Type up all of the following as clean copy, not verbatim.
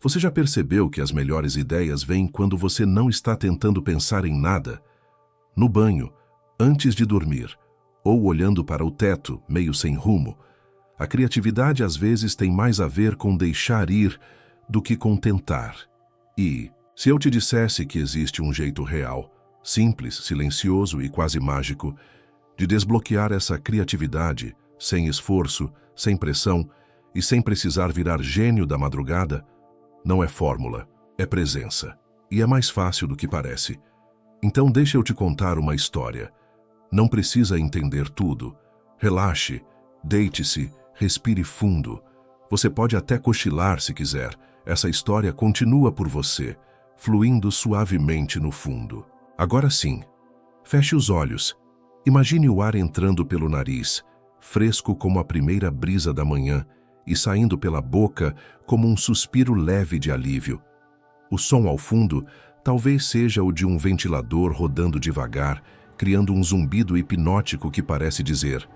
Você já percebeu que as melhores ideias vêm quando você não está tentando pensar em nada? No banho, antes de dormir, ou olhando para o teto, meio sem rumo. A criatividade às vezes tem mais a ver com deixar ir do que com tentar. E, se eu te dissesse que existe um jeito real, simples, silencioso e quase mágico, de desbloquear essa criatividade, sem esforço, sem pressão e sem precisar virar gênio da madrugada, não é fórmula, é presença. E é mais fácil do que parece. Então deixa eu te contar uma história. Não precisa entender tudo. Relaxe, deite-se, respire fundo. Você pode até cochilar se quiser. Essa história continua por você, fluindo suavemente no fundo. Agora sim, feche os olhos. Imagine o ar entrando pelo nariz, fresco como a primeira brisa da manhã, e saindo pela boca como um suspiro leve de alívio. O som ao fundo talvez seja o de um ventilador rodando devagar, criando um zumbido hipnótico que parece dizer: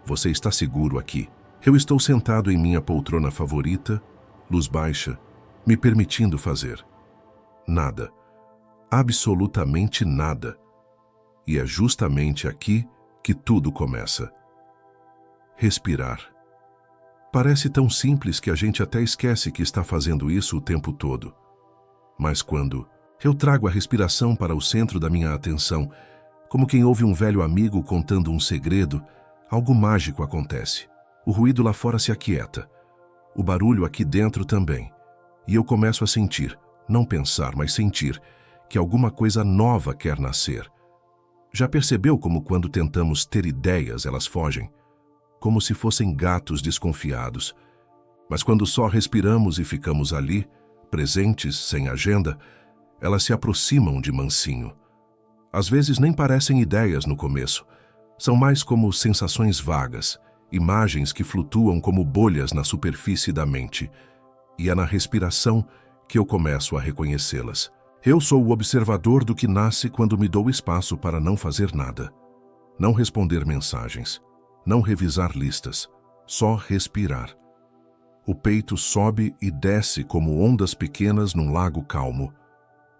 você está seguro aqui. Eu estou sentado em minha poltrona favorita, luz baixa, me permitindo fazer nada. Absolutamente nada. E é justamente aqui que tudo começa. Respirar. Parece tão simples que a gente até esquece que está fazendo isso o tempo todo. Mas quando eu trago a respiração para o centro da minha atenção, como quem ouve um velho amigo contando um segredo, algo mágico acontece. O ruído lá fora se aquieta. O barulho aqui dentro também. E eu começo a sentir, não pensar, mas sentir, que alguma coisa nova quer nascer. Já percebeu como quando tentamos ter ideias, elas fogem? Como se fossem gatos desconfiados. Mas quando só respiramos e ficamos ali, presentes, sem agenda, elas se aproximam de mansinho. Às vezes nem parecem ideias no começo. São mais como sensações vagas, imagens que flutuam como bolhas na superfície da mente. E é na respiração que eu começo a reconhecê-las. Eu sou o observador do que nasce quando me dou espaço para não fazer nada. Não responder mensagens. Não revisar listas. Só respirar. O peito sobe e desce como ondas pequenas num lago calmo.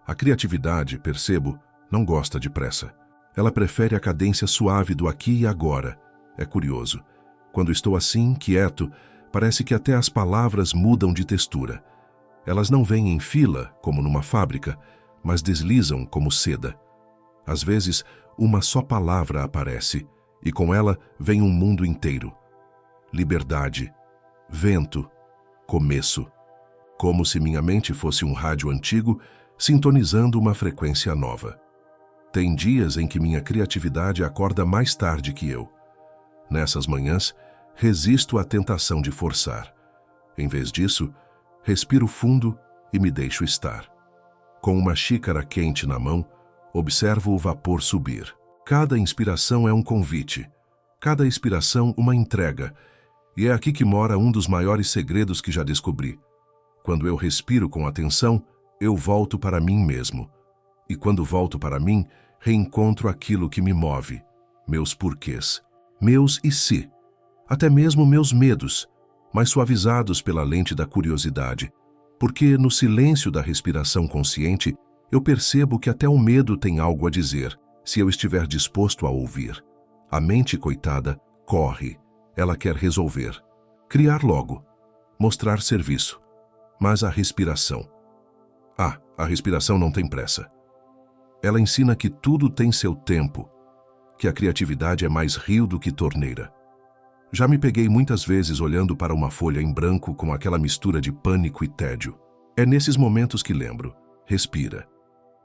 A criatividade, percebo, não gosta de pressa. Ela prefere a cadência suave do aqui e agora. É curioso. Quando estou assim, quieto, parece que até as palavras mudam de textura. Elas não vêm em fila, como numa fábrica, mas deslizam como seda. Às vezes, uma só palavra aparece, e com ela vem um mundo inteiro. Liberdade, vento, começo. Como se minha mente fosse um rádio antigo, sintonizando uma frequência nova. Tem dias em que minha criatividade acorda mais tarde que eu. Nessas manhãs, resisto à tentação de forçar. Em vez disso, respiro fundo e me deixo estar. Com uma xícara quente na mão, observo o vapor subir. Cada inspiração é um convite, cada expiração uma entrega, e é aqui que mora um dos maiores segredos que já descobri. Quando eu respiro com atenção, eu volto para mim mesmo. E quando volto para mim, reencontro aquilo que me move, meus porquês, meus e se, até mesmo meus medos, mas suavizados pela lente da curiosidade, porque no silêncio da respiração consciente, eu percebo que até o medo tem algo a dizer, se eu estiver disposto a ouvir. A mente, coitada, corre, ela quer resolver, criar logo, mostrar serviço, mas a respiração... a respiração não tem pressa. Ela ensina que tudo tem seu tempo, que a criatividade é mais rio do que torneira. Já me peguei muitas vezes olhando para uma folha em branco com aquela mistura de pânico e tédio. É nesses momentos que lembro, respira.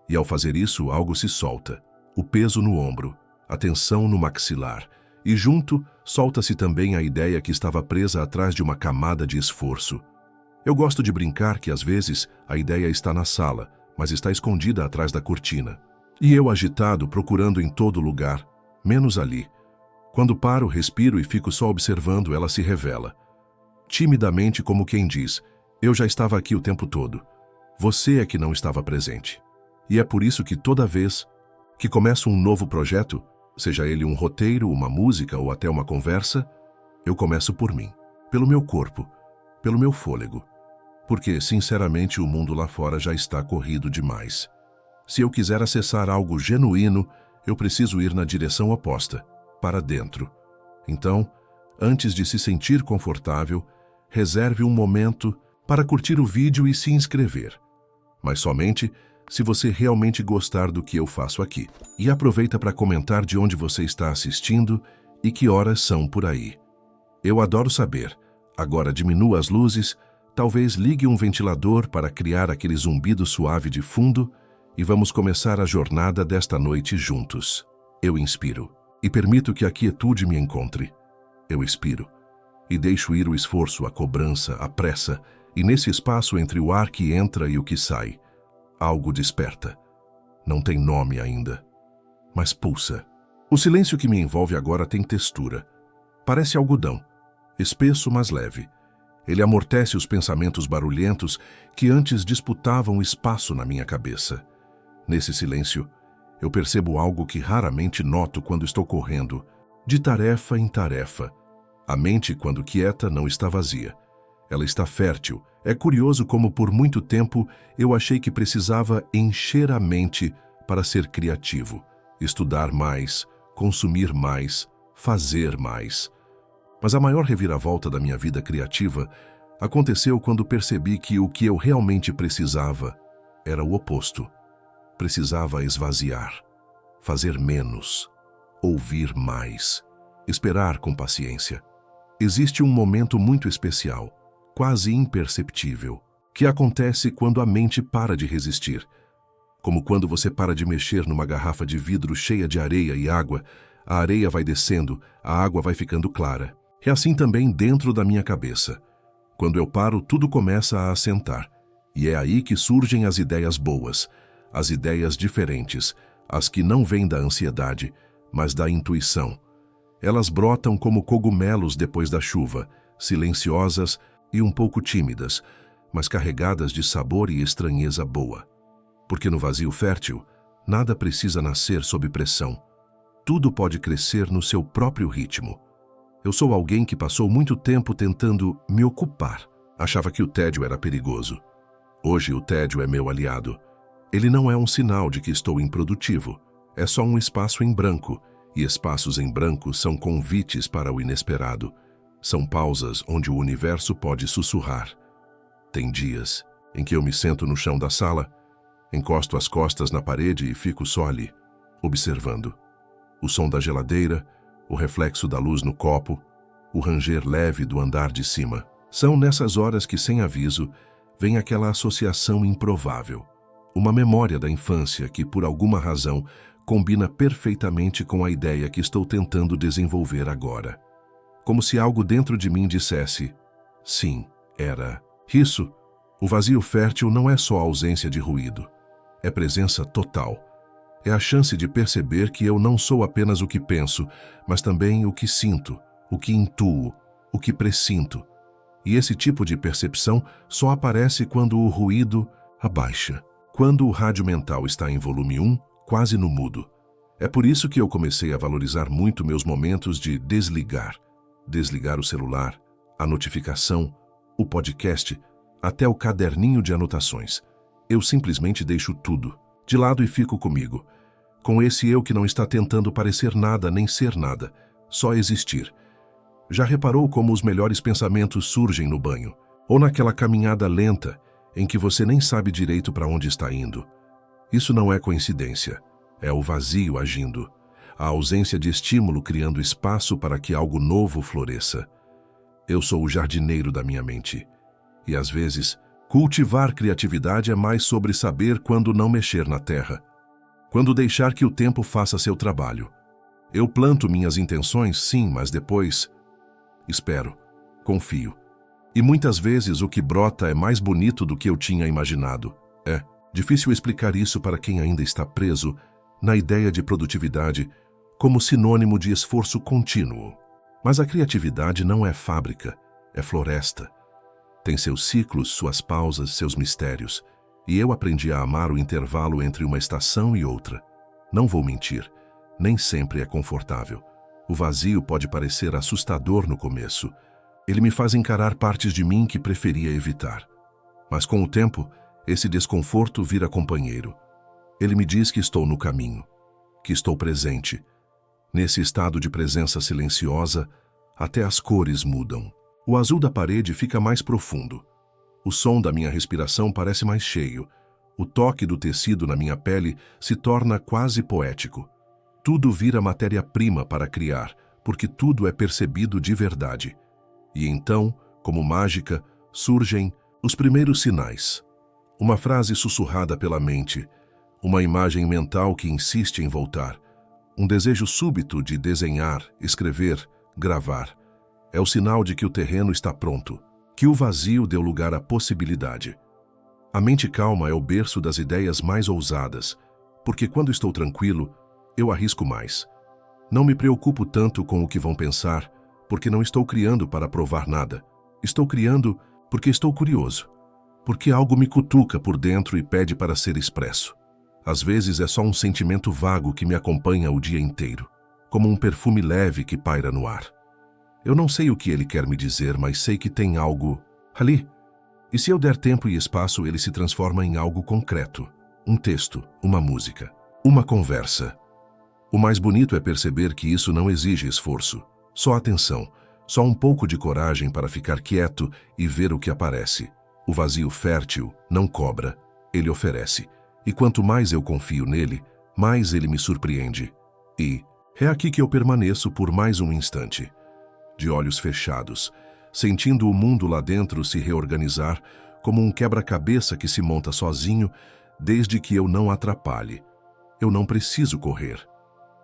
E ao fazer isso, algo se solta. O peso no ombro, a tensão no maxilar. E junto, solta-se também a ideia que estava presa atrás de uma camada de esforço. Eu gosto de brincar que às vezes a ideia está na sala, mas está escondida atrás da cortina. E eu agitado, procurando em todo lugar, menos ali. Quando paro, respiro e fico só observando, ela se revela. Timidamente, como quem diz, eu já estava aqui o tempo todo. Você é que não estava presente. E é por isso que toda vez que começo um novo projeto, seja ele um roteiro, uma música ou até uma conversa, eu começo por mim, pelo meu corpo, pelo meu fôlego. Porque, sinceramente, o mundo lá fora já está corrido demais. Se eu quiser acessar algo genuíno, eu preciso ir na direção oposta, para dentro. Então, antes de se sentir confortável, reserve um momento para curtir o vídeo e se inscrever. Mas somente se você realmente gostar do que eu faço aqui. E aproveita para comentar de onde você está assistindo e que horas são por aí. Eu adoro saber. Agora diminua as luzes, talvez ligue um ventilador para criar aquele zumbido suave de fundo e vamos começar a jornada desta noite juntos. Eu inspiro e permito que a quietude me encontre. Eu expiro e deixo ir o esforço, a cobrança, a pressa, e nesse espaço entre o ar que entra e o que sai, algo desperta. Não tem nome ainda, mas pulsa. O silêncio que me envolve agora tem textura. Parece algodão, espesso mas leve. Ele amortece os pensamentos barulhentos que antes disputavam espaço na minha cabeça. Nesse silêncio, eu percebo algo que raramente noto quando estou correndo, de tarefa em tarefa. A mente, quando quieta, não está vazia. Ela está fértil. É curioso como por muito tempo eu achei que precisava encher a mente para ser criativo, estudar mais, consumir mais, fazer mais. Mas a maior reviravolta da minha vida criativa aconteceu quando percebi que o que eu realmente precisava era o oposto. Precisava esvaziar, fazer menos, ouvir mais, esperar com paciência. Existe um momento muito especial, quase imperceptível, que acontece quando a mente para de resistir. Como quando você para de mexer numa garrafa de vidro cheia de areia e água, a areia vai descendo, a água vai ficando clara. É assim também dentro da minha cabeça. Quando eu paro, tudo começa a assentar. E é aí que surgem as ideias boas, as ideias diferentes, as que não vêm da ansiedade, mas da intuição. Elas brotam como cogumelos depois da chuva, silenciosas e um pouco tímidas, mas carregadas de sabor e estranheza boa. Porque no vazio fértil, nada precisa nascer sob pressão. Tudo pode crescer no seu próprio ritmo. Eu sou alguém que passou muito tempo tentando me ocupar. Achava que o tédio era perigoso. Hoje o tédio é meu aliado. Ele não é um sinal de que estou improdutivo. É só um espaço em branco, e espaços em branco são convites para o inesperado. São pausas onde o universo pode sussurrar. Tem dias em que eu me sento no chão da sala, encosto as costas na parede e fico só ali, observando. O som da geladeira, o reflexo da luz no copo, o ranger leve do andar de cima. São nessas horas que, sem aviso, vem aquela associação improvável. Uma memória da infância que, por alguma razão, combina perfeitamente com a ideia que estou tentando desenvolver agora. Como se algo dentro de mim dissesse, sim, era. Isso, o vazio fértil não é só ausência de ruído, é presença total. É a chance de perceber que eu não sou apenas o que penso, mas também o que sinto, o que intuo, o que pressinto. E esse tipo de percepção só aparece quando o ruído abaixa. Quando o rádio mental está em volume 1, quase no mudo. É por isso que eu comecei a valorizar muito meus momentos de desligar. Desligar o celular, a notificação, o podcast, até o caderninho de anotações. Eu simplesmente deixo tudo de lado e fico comigo. Com esse eu que não está tentando parecer nada nem ser nada, só existir. Já reparou como os melhores pensamentos surgem no banho? Ou naquela caminhada lenta em que você nem sabe direito para onde está indo? Isso não é coincidência. É o vazio agindo. A ausência de estímulo criando espaço para que algo novo floresça. Eu sou o jardineiro da minha mente. E às vezes, cultivar criatividade é mais sobre saber quando não mexer na terra. Quando deixar que o tempo faça seu trabalho. Eu planto minhas intenções, sim, mas depois espero, confio. E muitas vezes o que brota é mais bonito do que eu tinha imaginado. É difícil explicar isso para quem ainda está preso na ideia de produtividade como sinônimo de esforço contínuo. Mas a criatividade não é fábrica, é floresta. Tem seus ciclos, suas pausas, seus mistérios. E eu aprendi a amar o intervalo entre uma estação e outra. Não vou mentir, nem sempre é confortável. O vazio pode parecer assustador no começo. Ele me faz encarar partes de mim que preferia evitar. Mas com o tempo, esse desconforto vira companheiro. Ele me diz que estou no caminho, que estou presente. Nesse estado de presença silenciosa, até as cores mudam. O azul da parede fica mais profundo. O som da minha respiração parece mais cheio. O toque do tecido na minha pele se torna quase poético. Tudo vira matéria-prima para criar, porque tudo é percebido de verdade. E então, como mágica, surgem os primeiros sinais. Uma frase sussurrada pela mente, uma imagem mental que insiste em voltar, um desejo súbito de desenhar, escrever, gravar. É o sinal de que o terreno está pronto, que o vazio deu lugar à possibilidade. A mente calma é o berço das ideias mais ousadas, porque quando estou tranquilo, eu arrisco mais. Não me preocupo tanto com o que vão pensar, porque não estou criando para provar nada. Estou criando porque estou curioso, porque algo me cutuca por dentro e pede para ser expresso. Às vezes é só um sentimento vago que me acompanha o dia inteiro, como um perfume leve que paira no ar. Eu não sei o que ele quer me dizer, mas sei que tem algo ali. E se eu der tempo e espaço, ele se transforma em algo concreto. Um texto, uma música, uma conversa. O mais bonito é perceber que isso não exige esforço, só atenção, só um pouco de coragem para ficar quieto e ver o que aparece. O vazio fértil não cobra, ele oferece. E quanto mais eu confio nele, mais ele me surpreende. E é aqui que eu permaneço por mais um instante. De olhos fechados, sentindo o mundo lá dentro se reorganizar como um quebra-cabeça que se monta sozinho, desde que eu não atrapalhe. Eu não preciso correr,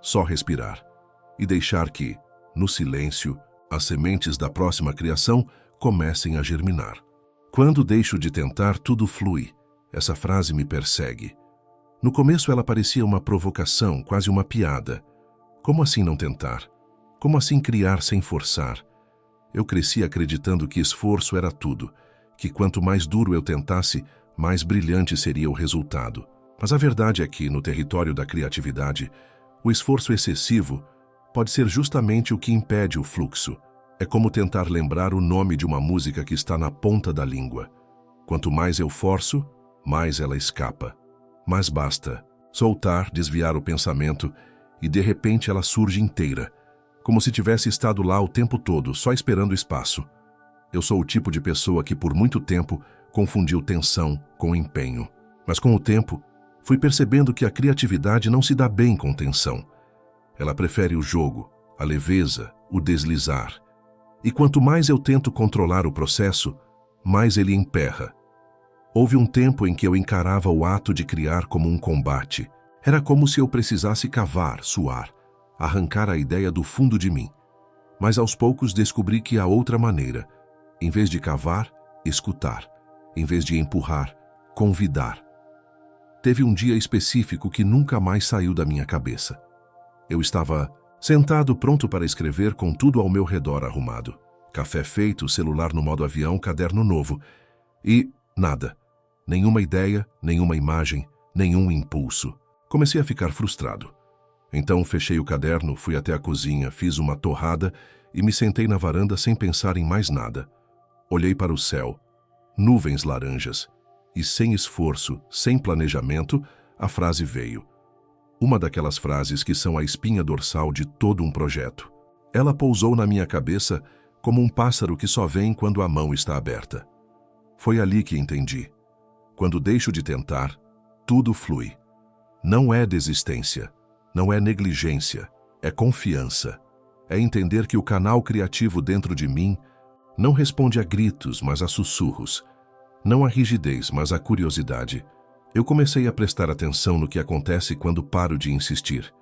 só respirar e deixar que, no silêncio, as sementes da próxima criação comecem a germinar. Quando deixo de tentar, tudo flui. Essa frase me persegue. No começo ela parecia uma provocação, quase uma piada. Como assim não tentar? Como assim criar sem forçar? Eu cresci acreditando que esforço era tudo, que quanto mais duro eu tentasse, mais brilhante seria o resultado. Mas a verdade é que, no território da criatividade, o esforço excessivo pode ser justamente o que impede o fluxo. É como tentar lembrar o nome de uma música que está na ponta da língua. Quanto mais eu forço, mais ela escapa. Mas basta soltar, desviar o pensamento e de repente ela surge inteira, como se tivesse estado lá o tempo todo, só esperando espaço. Eu sou o tipo de pessoa que por muito tempo confundiu tensão com empenho. Mas com o tempo, fui percebendo que a criatividade não se dá bem com tensão. Ela prefere o jogo, a leveza, o deslizar. E quanto mais eu tento controlar o processo, mais ele emperra. Houve um tempo em que eu encarava o ato de criar como um combate. Era como se eu precisasse cavar, suar, arrancar a ideia do fundo de mim. Mas aos poucos descobri que há outra maneira. Em vez de cavar, escutar. Em vez de empurrar, convidar. Teve um dia específico que nunca mais saiu da minha cabeça. Eu estava sentado pronto para escrever com tudo ao meu redor arrumado. Café feito, celular no modo avião, caderno novo. E nada. Nenhuma ideia, nenhuma imagem, nenhum impulso. Comecei a ficar frustrado. Então fechei o caderno, fui até a cozinha, fiz uma torrada e me sentei na varanda sem pensar em mais nada. Olhei para o céu, nuvens laranjas, e sem esforço, sem planejamento, a frase veio. Uma daquelas frases que são a espinha dorsal de todo um projeto. Ela pousou na minha cabeça como um pássaro que só vem quando a mão está aberta. Foi ali que entendi. Quando deixo de tentar, tudo flui. Não é desistência, não é negligência, é confiança. É entender que o canal criativo dentro de mim não responde a gritos, mas a sussurros. Não a rigidez, mas a curiosidade. Eu comecei a prestar atenção no que acontece quando paro de insistir.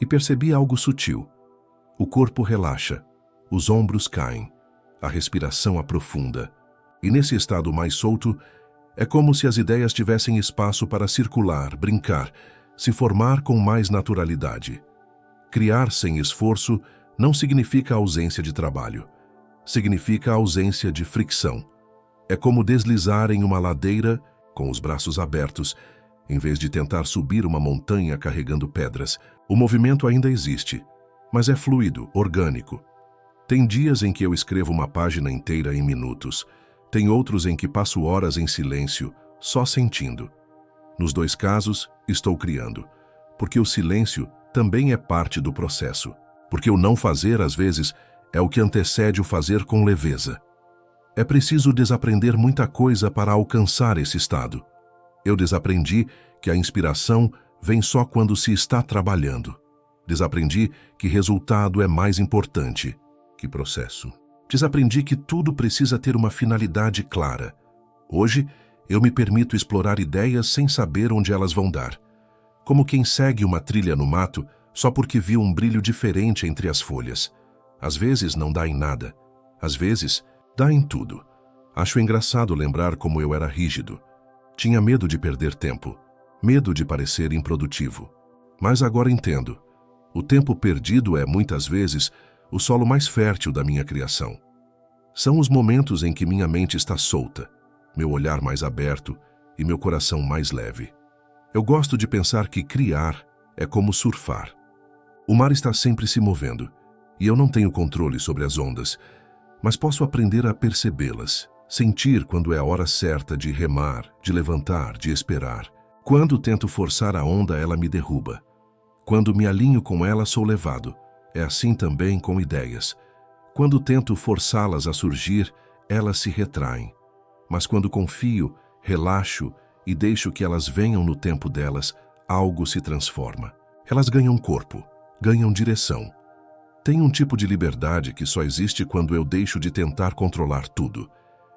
E percebi algo sutil. O corpo relaxa, os ombros caem, a respiração aprofunda. E nesse estado mais solto, é como se as ideias tivessem espaço para circular, brincar, se formar com mais naturalidade. Criar sem esforço não significa ausência de trabalho. Significa ausência de fricção. É como deslizar em uma ladeira com os braços abertos, em vez de tentar subir uma montanha carregando pedras. O movimento ainda existe, mas é fluido, orgânico. Tem dias em que eu escrevo uma página inteira em minutos. Tem outros em que passo horas em silêncio, só sentindo. Nos dois casos, estou criando, porque o silêncio também é parte do processo. Porque o não fazer, às vezes, é o que antecede o fazer com leveza. É preciso desaprender muita coisa para alcançar esse estado. Eu desaprendi que a inspiração vem só quando se está trabalhando. Desaprendi que resultado é mais importante que processo. Desaprendi que tudo precisa ter uma finalidade clara. Hoje, eu me permito explorar ideias sem saber onde elas vão dar. Como quem segue uma trilha no mato só porque viu um brilho diferente entre as folhas. Às vezes não dá em nada. Às vezes, dá em tudo. Acho engraçado lembrar como eu era rígido. Tinha medo de perder tempo. Medo de parecer improdutivo. Mas agora entendo. O tempo perdido é, muitas vezes, o solo mais fértil da minha criação. São os momentos em que minha mente está solta, meu olhar mais aberto e meu coração mais leve. Eu gosto de pensar que criar é como surfar. O mar está sempre se movendo, e eu não tenho controle sobre as ondas, mas posso aprender a percebê-las, sentir quando é a hora certa de remar, de levantar, de esperar. Quando tento forçar a onda, ela me derruba. Quando me alinho com ela, sou levado. É assim também com ideias. Quando tento forçá-las a surgir, elas se retraem. Mas quando confio, relaxo e deixo que elas venham no tempo delas, algo se transforma. Elas ganham corpo, ganham direção. Tem um tipo de liberdade que só existe quando eu deixo de tentar controlar tudo.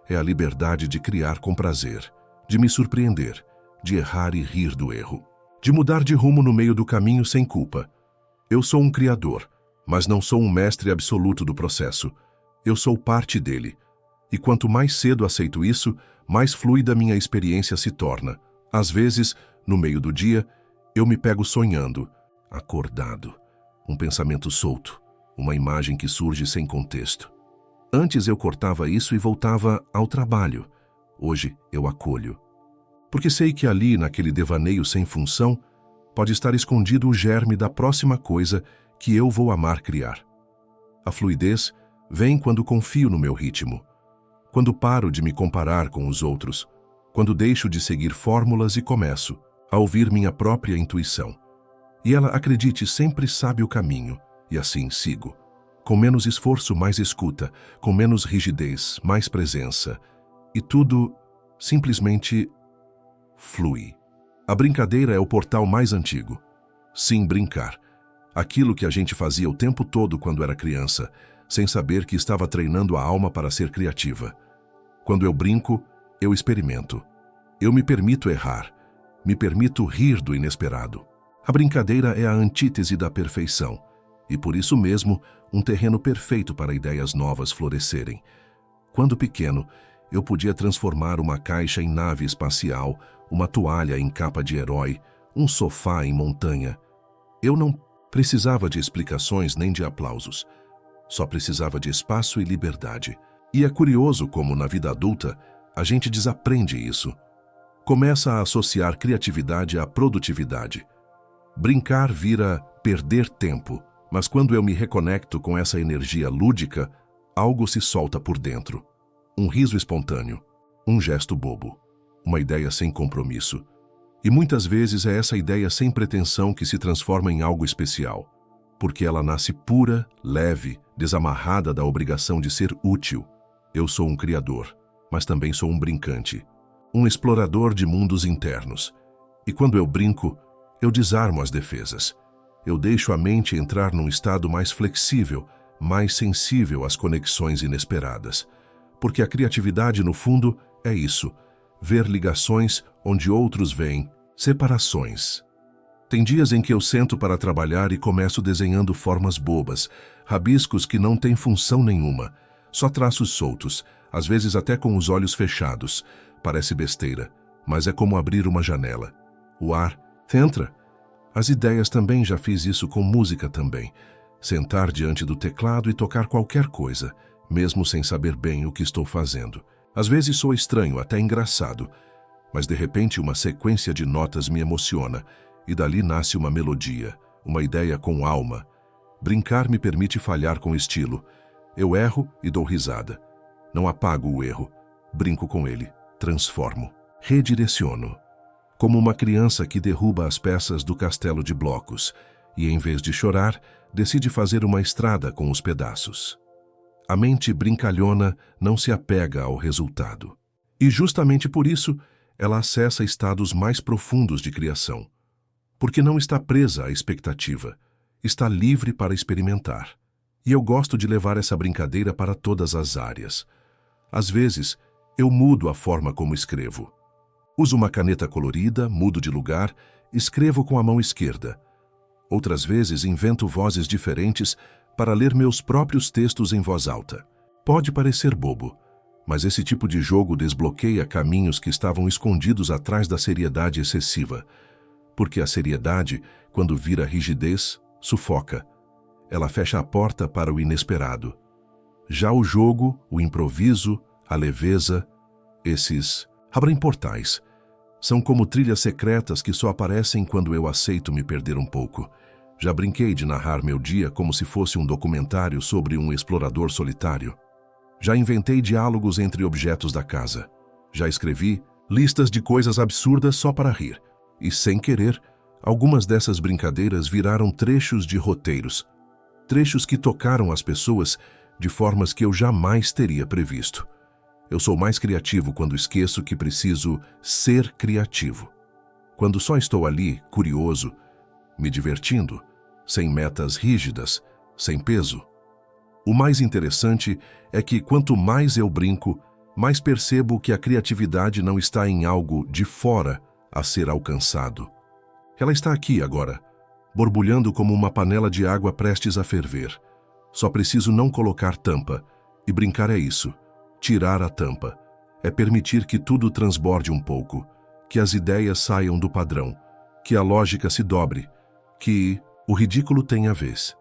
É a liberdade de criar com prazer, de me surpreender, de errar e rir do erro, de mudar de rumo no meio do caminho sem culpa. Eu sou um criador, mas não sou um mestre absoluto do processo. Eu sou parte dele. E quanto mais cedo aceito isso, mais fluida minha experiência se torna. Às vezes, no meio do dia, eu me pego sonhando, acordado. Um pensamento solto, uma imagem que surge sem contexto. Antes eu cortava isso e voltava ao trabalho. Hoje eu acolho. Porque sei que ali, naquele devaneio sem função, pode estar escondido o germe da próxima coisa que eu vou amar criar. A fluidez vem quando confio no meu ritmo, quando paro de me comparar com os outros, quando deixo de seguir fórmulas e começo a ouvir minha própria intuição. E ela, acredite, sempre sabe o caminho, e assim sigo. Com menos esforço, mais escuta, com menos rigidez, mais presença. E tudo simplesmente flui. A brincadeira é o portal mais antigo. Sim, brincar. Aquilo que a gente fazia o tempo todo quando era criança, sem saber que estava treinando a alma para ser criativa. Quando eu brinco, eu experimento. Eu me permito errar. Me permito rir do inesperado. A brincadeira é a antítese da perfeição. E por isso mesmo, um terreno perfeito para ideias novas florescerem. Quando pequeno, eu podia transformar uma caixa em nave espacial, uma toalha em capa de herói, um sofá em montanha. Eu não precisava de explicações nem de aplausos. Só precisava de espaço e liberdade. E é curioso como, na vida adulta, a gente desaprende isso. Começa a associar criatividade à produtividade. Brincar vira perder tempo, mas quando eu me reconecto com essa energia lúdica, algo se solta por dentro. Um riso espontâneo, um gesto bobo, uma ideia sem compromisso. E muitas vezes é essa ideia sem pretensão que se transforma em algo especial, porque ela nasce pura, leve, desamarrada da obrigação de ser útil. Eu sou um criador, mas também sou um brincante, um explorador de mundos internos. E quando eu brinco, eu desarmo as defesas. Eu deixo a mente entrar num estado mais flexível, mais sensível às conexões inesperadas. Porque a criatividade, no fundo, é isso: ver ligações onde outros veem separações. Tem dias em que eu sento para trabalhar e começo desenhando formas bobas, rabiscos que não têm função nenhuma, só traços soltos, às vezes até com os olhos fechados. Parece besteira, mas é como abrir uma janela. O ar entra. As ideias também, já fiz isso com música também. Sentar diante do teclado e tocar qualquer coisa, mesmo sem saber bem o que estou fazendo. Às vezes sou estranho, até engraçado, mas de repente uma sequência de notas me emociona e dali nasce uma melodia, uma ideia com alma. Brincar me permite falhar com estilo. Eu erro e dou risada. Não apago o erro. brinco com ele, transformo, redireciono. Como uma criança que derruba as peças do castelo de blocos e, em vez de chorar, decide fazer uma estrada com os pedaços. A mente brincalhona não se apega ao resultado. E justamente por isso, ela acessa estados mais profundos de criação. Porque não está presa à expectativa, está livre para experimentar. E eu gosto de levar essa brincadeira para todas as áreas. Às vezes, eu mudo a forma como escrevo. Uso uma caneta colorida, mudo de lugar, escrevo com a mão esquerda. Outras vezes, invento vozes diferentes para ler meus próprios textos em voz alta. Pode parecer bobo, mas esse tipo de jogo desbloqueia caminhos que estavam escondidos atrás da seriedade excessiva. Porque a seriedade, quando vira rigidez, sufoca. Ela fecha a porta para o inesperado. Já o jogo, o improviso, a leveza, esses abrem portais. São como trilhas secretas que só aparecem quando eu aceito me perder um pouco. Já brinquei de narrar meu dia como se fosse um documentário sobre um explorador solitário. Já inventei diálogos entre objetos da casa. Já escrevi listas de coisas absurdas só para rir. E, sem querer, algumas dessas brincadeiras viraram trechos de roteiros. Trechos que tocaram as pessoas de formas que eu jamais teria previsto. Eu sou mais criativo quando esqueço que preciso ser criativo. Quando só estou ali, curioso, me divertindo, sem metas rígidas, sem peso. O mais interessante é que quanto mais eu brinco, mais percebo que a criatividade não está em algo de fora a ser alcançado. Ela está aqui agora, borbulhando como uma panela de água prestes a ferver. Só preciso não colocar tampa, e brincar é isso. Tirar a tampa. É permitir que tudo transborde um pouco, que as ideias saiam do padrão, que a lógica se dobre, que o ridículo tenha vez.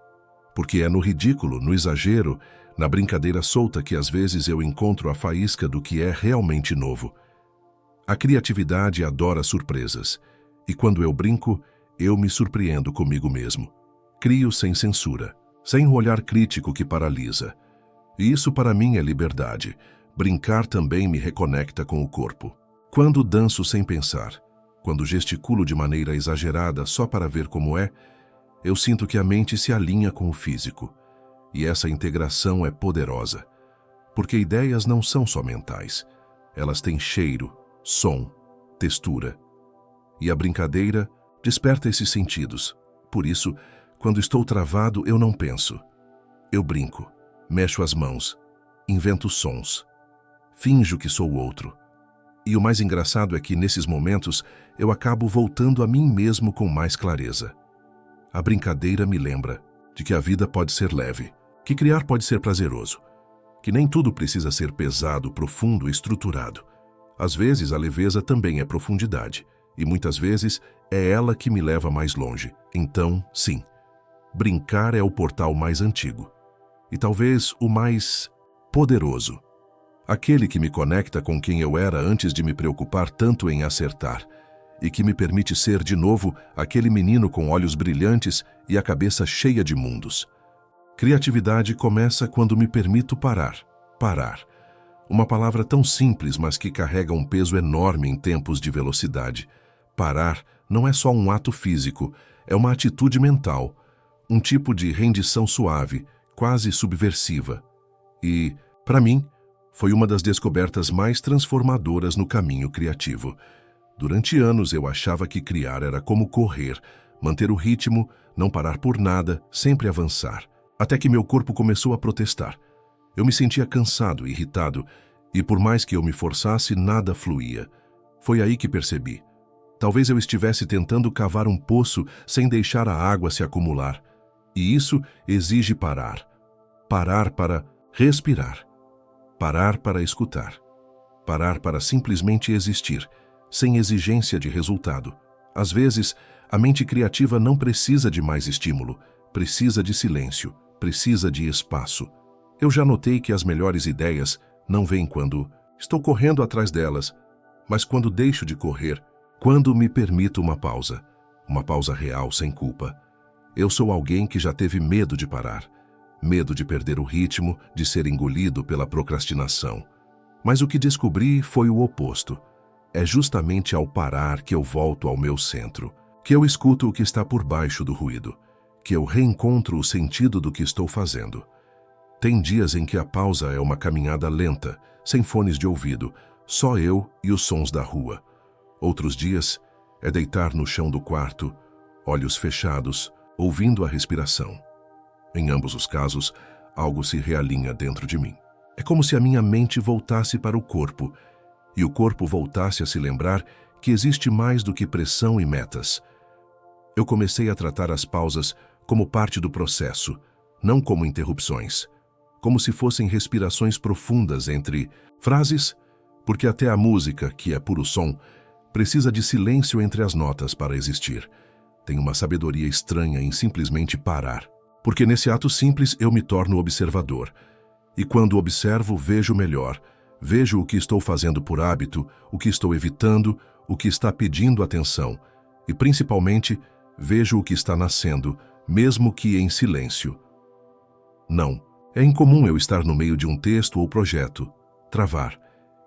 Porque é no ridículo, no exagero, na brincadeira solta que às vezes eu encontro a faísca do que é realmente novo. A criatividade adora surpresas, e quando eu brinco, eu me surpreendo comigo mesmo. Crio sem censura, sem um olhar crítico que paralisa. E isso para mim é liberdade. Brincar também me reconecta com o corpo. Quando danço sem pensar, quando gesticulo de maneira exagerada só para ver como é, eu sinto que a mente se alinha com o físico. E essa integração é poderosa. Porque ideias não são só mentais. Elas têm cheiro, som, textura. E a brincadeira desperta esses sentidos. Por isso, quando estou travado, eu não penso. Eu brinco, mexo as mãos, invento sons. Finjo que sou outro. E o mais engraçado é que, nesses momentos, eu acabo voltando a mim mesmo com mais clareza. A brincadeira me lembra de que a vida pode ser leve, que criar pode ser prazeroso, que nem tudo precisa ser pesado, profundo e estruturado. Às vezes, a leveza também é profundidade, e muitas vezes é ela que me leva mais longe. Então, sim, brincar é o portal mais antigo, e talvez o mais poderoso. Aquele que me conecta com quem eu era antes de me preocupar tanto em acertar, e que me permite ser de novo aquele menino com olhos brilhantes e a cabeça cheia de mundos. Criatividade começa quando me permito parar. Parar. Uma palavra tão simples, mas que carrega um peso enorme em tempos de velocidade. Parar não é só um ato físico, é uma atitude mental, um tipo de rendição suave, quase subversiva. E, para mim, foi uma das descobertas mais transformadoras no caminho criativo. Durante anos eu achava que criar era como correr, manter o ritmo, não parar por nada, sempre avançar. Até que meu corpo começou a protestar. Eu me sentia cansado, irritado, e por mais que eu me forçasse, nada fluía. Foi aí que percebi. Talvez eu estivesse tentando cavar um poço sem deixar a água se acumular. E isso exige parar. Parar para respirar. Parar para escutar. Parar para simplesmente existir, sem exigência de resultado. Às vezes, a mente criativa não precisa de mais estímulo, precisa de silêncio, precisa de espaço. Eu já notei que as melhores ideias não vêm quando estou correndo atrás delas, mas quando deixo de correr, quando me permito uma pausa real sem culpa. Eu sou alguém que já teve medo de parar, medo de perder o ritmo, de ser engolido pela procrastinação. Mas o que descobri foi o oposto. É justamente ao parar que eu volto ao meu centro, que eu escuto o que está por baixo do ruído, que eu reencontro o sentido do que estou fazendo. Tem dias em que a pausa é uma caminhada lenta, sem fones de ouvido, só eu e os sons da rua. Outros dias é deitar no chão do quarto, olhos fechados, ouvindo a respiração. Em ambos os casos, algo se realinha dentro de mim. É como se a minha mente voltasse para o corpo, e o corpo voltasse a se lembrar que existe mais do que pressão e metas. Eu comecei a tratar as pausas como parte do processo, não como interrupções, como se fossem respirações profundas entre frases, porque até a música, que é puro som, precisa de silêncio entre as notas para existir. Tem uma sabedoria estranha em simplesmente parar, porque nesse ato simples eu me torno observador. E quando observo, vejo melhor. Vejo o que estou fazendo por hábito, o que estou evitando, o que está pedindo atenção. E, principalmente, vejo o que está nascendo, mesmo que em silêncio. Não, é incomum eu estar no meio de um texto ou projeto, travar,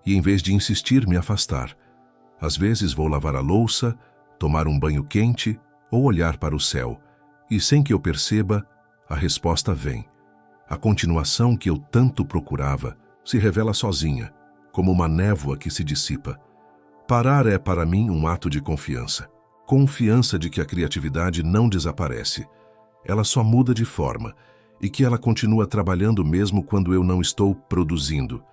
e em vez de insistir, me afastar. Às vezes vou lavar a louça, tomar um banho quente ou olhar para o céu, e sem que eu perceba, a resposta vem. A continuação que eu tanto procurava se revela sozinha, como uma névoa que se dissipa. Parar é para mim um ato de confiança. Confiança de que a criatividade não desaparece. Ela só muda de forma, e que ela continua trabalhando mesmo quando eu não estou produzindo.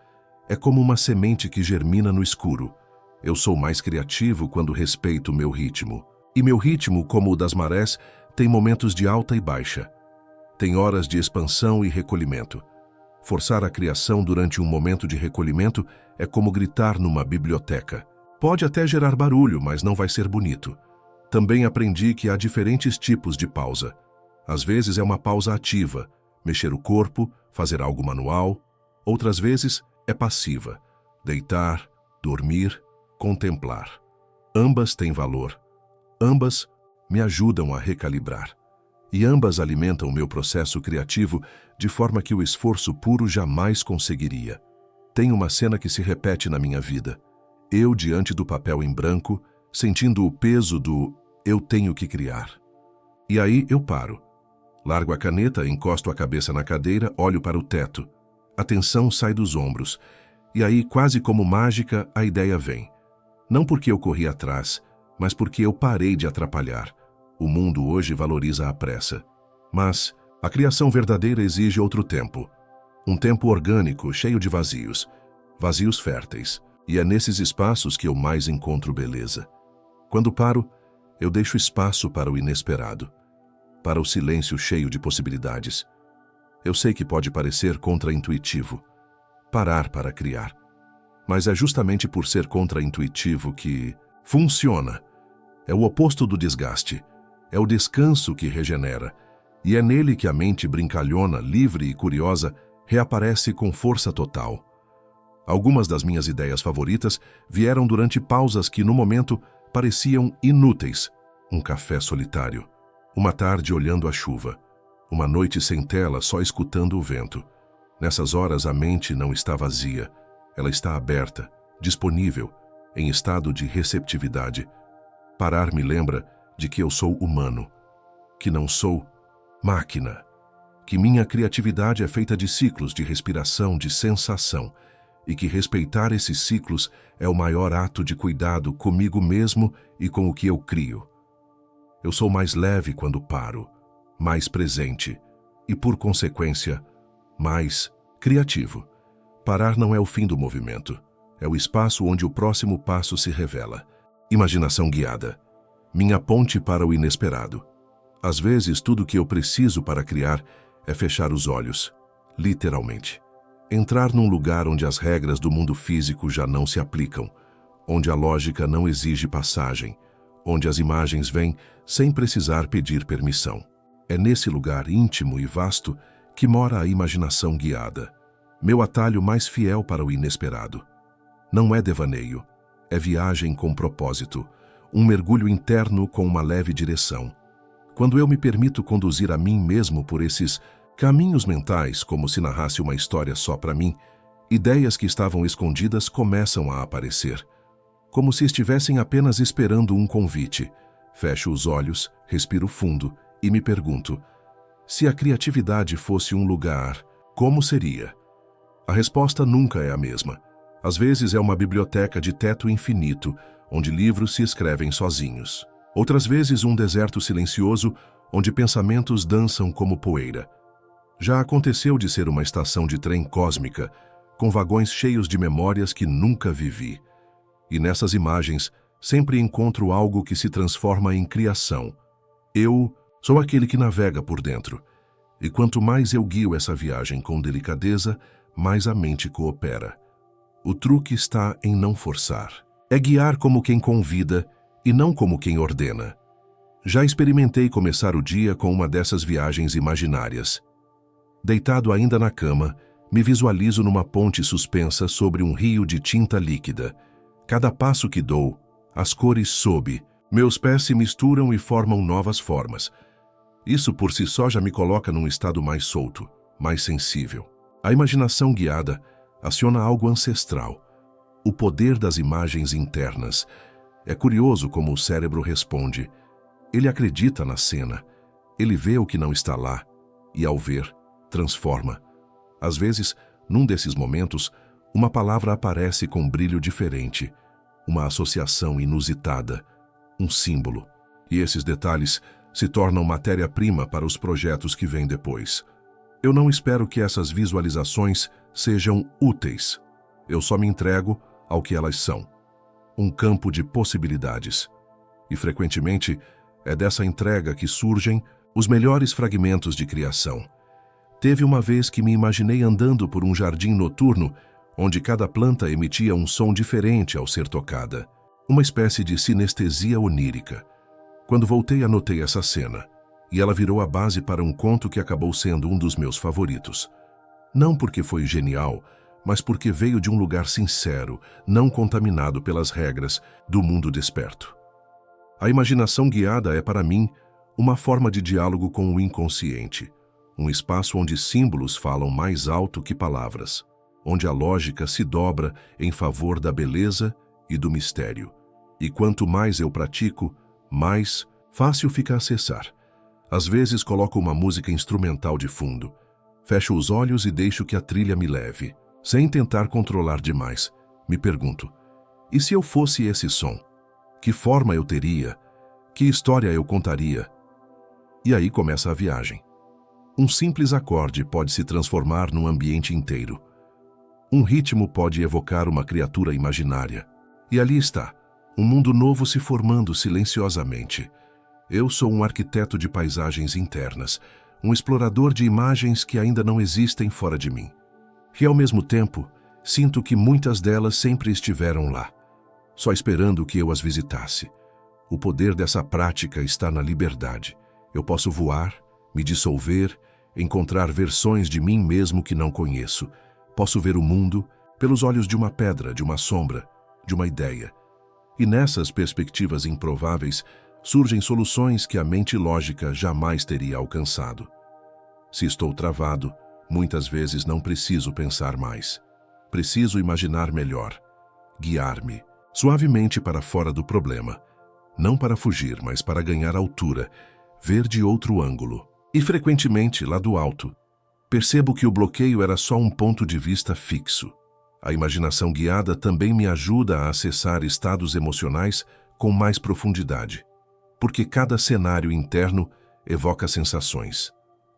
É como uma semente que germina no escuro. Eu sou mais criativo quando respeito meu ritmo. E meu ritmo, como o das marés, tem momentos de alta e baixa. Tem horas de expansão e recolhimento. Forçar a criação durante um momento de recolhimento é como gritar numa biblioteca. Pode até gerar barulho, mas não vai ser bonito. Também aprendi que há diferentes tipos de pausa. Às vezes é uma pausa ativa, mexer o corpo, fazer algo manual. Outras vezes é passiva, deitar, dormir, contemplar. Ambas têm valor. Ambas me ajudam a recalibrar. E ambas alimentam o meu processo criativo de forma que o esforço puro jamais conseguiria. Tem uma cena que se repete na minha vida. Eu diante do papel em branco, sentindo o peso do eu tenho que criar. E aí eu paro. Largo a caneta, encosto a cabeça na cadeira, olho para o teto. A tensão sai dos ombros. E aí, quase como mágica, a ideia vem. Não porque eu corri atrás, mas porque eu parei de atrapalhar. O mundo hoje valoriza a pressa. Mas a criação verdadeira exige outro tempo. Um tempo orgânico, cheio de vazios. Vazios férteis. E é nesses espaços que eu mais encontro beleza. Quando paro, eu deixo espaço para o inesperado. Para o silêncio cheio de possibilidades. Eu sei que pode parecer contraintuitivo. Parar para criar. Mas é justamente por ser contraintuitivo que funciona. É o oposto do desgaste. É o descanso que regenera, e é nele que a mente brincalhona, livre e curiosa reaparece com força total. Algumas das minhas ideias favoritas vieram durante pausas que, no momento, pareciam inúteis. Um café solitário, uma tarde olhando a chuva, uma noite sem tela só escutando o vento. Nessas horas a mente não está vazia, ela está aberta, disponível, em estado de receptividade. Parar me lembra de que eu sou humano, que não sou máquina, que minha criatividade é feita de ciclos de respiração, de sensação, e que respeitar esses ciclos é o maior ato de cuidado comigo mesmo e com o que eu crio. Eu sou mais leve quando paro, mais presente e, por consequência, mais criativo. Parar não é o fim do movimento, é o espaço onde o próximo passo se revela. Imaginação guiada. Minha ponte para o inesperado. Às vezes, tudo o que eu preciso para criar é fechar os olhos, literalmente. Entrar num lugar onde as regras do mundo físico já não se aplicam, onde a lógica não exige passagem, onde as imagens vêm sem precisar pedir permissão. É nesse lugar íntimo e vasto que mora a imaginação guiada, meu atalho mais fiel para o inesperado. Não é devaneio, é viagem com propósito, um mergulho interno com uma leve direção. Quando eu me permito conduzir a mim mesmo por esses caminhos mentais, como se narrasse uma história só para mim, Ideias que estavam escondidas começam a aparecer, como se estivessem apenas esperando um convite. Fecho os olhos, respiro fundo e me pergunto: se a criatividade fosse um lugar, como seria? A resposta nunca é a mesma. Às vezes é uma biblioteca de teto infinito, onde livros se escrevem sozinhos. Outras vezes um deserto silencioso, onde pensamentos dançam como poeira. Já aconteceu de ser uma estação de trem cósmica, com vagões cheios de memórias que nunca vivi. E nessas imagens, sempre encontro algo que se transforma em criação. Eu sou aquele que navega por dentro. E quanto mais eu guio essa viagem com delicadeza, mais a mente coopera. O truque está em não forçar. É guiar como quem convida e não como quem ordena. Já experimentei começar o dia com uma dessas viagens imaginárias. Deitado ainda na cama, me visualizo numa ponte suspensa sobre um rio de tinta líquida. Cada passo que dou, as cores sob, meus pés se misturam e formam novas formas. Isso por si só já me coloca num estado mais solto, mais sensível. A imaginação guiada aciona algo ancestral, o poder das imagens internas. É curioso como o cérebro responde. Ele acredita na cena, ele vê o que não está lá e, ao ver, transforma. Às vezes, num desses momentos, uma palavra aparece com um brilho diferente, uma associação inusitada, um símbolo. E esses detalhes se tornam matéria-prima para os projetos que vêm depois. Eu não espero que essas visualizações sejam úteis. Eu só me entrego ao que elas são. Um campo de possibilidades. E, frequentemente, é dessa entrega que surgem os melhores fragmentos de criação. Teve uma vez que me imaginei andando por um jardim noturno, onde cada planta emitia um som diferente ao ser tocada. Uma espécie de sinestesia onírica. Quando voltei, anotei essa cena, e ela virou a base para um conto que acabou sendo um dos meus favoritos. Não porque foi genial, mas porque veio de um lugar sincero, não contaminado pelas regras do mundo desperto. A imaginação guiada é, para mim, uma forma de diálogo com o inconsciente, um espaço onde símbolos falam mais alto que palavras, onde a lógica se dobra em favor da beleza e do mistério. E quanto mais eu pratico, mais fácil fica acessar. Às vezes coloco uma música instrumental de fundo, fecho os olhos e deixo que a trilha me leve, sem tentar controlar demais. Me pergunto: e se eu fosse esse som? Que forma eu teria? Que história eu contaria? E aí começa a viagem. Um simples acorde pode se transformar num ambiente inteiro. Um ritmo pode evocar uma criatura imaginária. E ali está, um mundo novo se formando silenciosamente. Eu sou um arquiteto de paisagens internas, um explorador de imagens que ainda não existem fora de mim. E, ao mesmo tempo, sinto que muitas delas sempre estiveram lá, só esperando que eu as visitasse. O poder dessa prática está na liberdade. Eu posso voar, me dissolver, encontrar versões de mim mesmo que não conheço. Posso ver o mundo pelos olhos de uma pedra, de uma sombra, de uma ideia. E nessas perspectivas improváveis surgem soluções que a mente lógica jamais teria alcançado. Se estou travado, muitas vezes não preciso pensar mais. Preciso imaginar melhor, guiar-me suavemente para fora do problema. Não para fugir, mas para ganhar altura, ver de outro ângulo. E frequentemente, lá do alto, percebo que o bloqueio era só um ponto de vista fixo. A imaginação guiada também me ajuda a acessar estados emocionais com mais profundidade, porque cada cenário interno evoca sensações: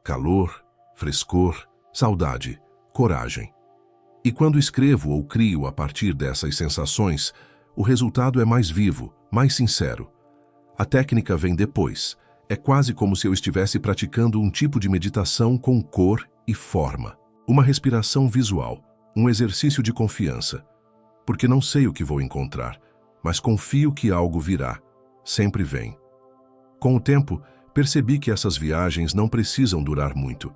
calor, frescor, saudade, coragem. E quando escrevo ou crio a partir dessas sensações, o resultado é mais vivo, mais sincero. A técnica vem depois. É quase como se eu estivesse praticando um tipo de meditação com cor e forma. Uma respiração visual, um exercício de confiança. Porque não sei o que vou encontrar, mas confio que algo virá. Sempre vem. Com o tempo, percebi que essas viagens não precisam durar muito.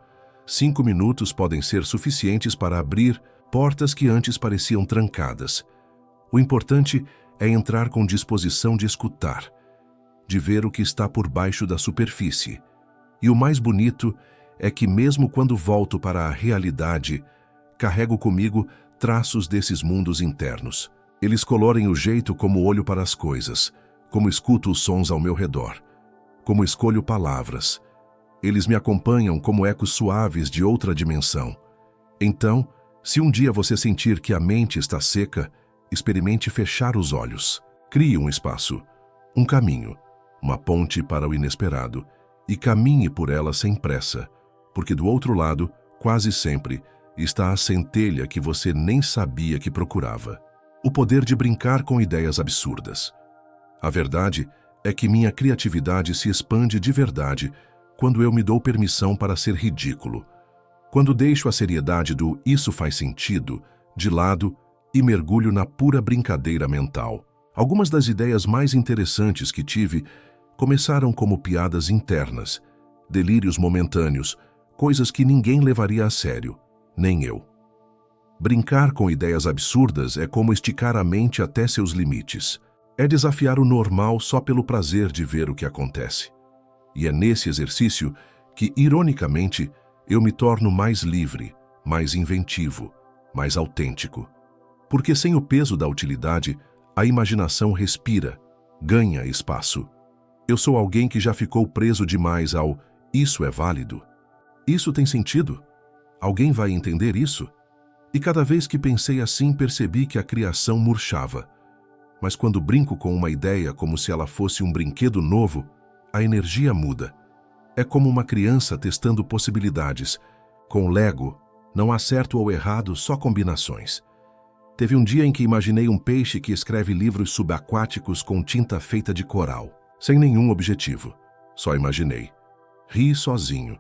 5 minutos podem ser suficientes para abrir portas que antes pareciam trancadas. O importante é entrar com disposição de escutar, de ver o que está por baixo da superfície. E o mais bonito é que, mesmo quando volto para a realidade, carrego comigo traços desses mundos internos. Eles colorem o jeito como olho para as coisas, como escuto os sons ao meu redor, como escolho palavras. Eles me acompanham como ecos suaves de outra dimensão. Então, se um dia você sentir que a mente está seca, experimente fechar os olhos. Crie um espaço, um caminho, uma ponte para o inesperado, e caminhe por ela sem pressa, porque do outro lado, quase sempre, está a centelha que você nem sabia que procurava. O poder de brincar com ideias absurdas. A verdade é que minha criatividade se expande de verdade quando eu me dou permissão para ser ridículo, quando deixo a seriedade do "isso faz sentido" de lado e mergulho na pura brincadeira mental. Algumas das ideias mais interessantes que tive começaram como piadas internas, delírios momentâneos, coisas que ninguém levaria a sério, nem eu. Brincar com ideias absurdas é como esticar a mente até seus limites. É desafiar o normal só pelo prazer de ver o que acontece. E é nesse exercício que, ironicamente, eu me torno mais livre, mais inventivo, mais autêntico. Porque sem o peso da utilidade, a imaginação respira, ganha espaço. Eu sou alguém que já ficou preso demais ao "isso é válido? Isso tem sentido? Alguém vai entender isso?" E cada vez que pensei assim, percebi que a criação murchava. Mas quando brinco com uma ideia como se ela fosse um brinquedo novo, a energia muda. É como uma criança testando possibilidades. Com Lego, não há certo ou errado, só combinações. Teve um dia em que imaginei um peixe que escreve livros subaquáticos com tinta feita de coral, sem nenhum objetivo. Só imaginei. Ri sozinho,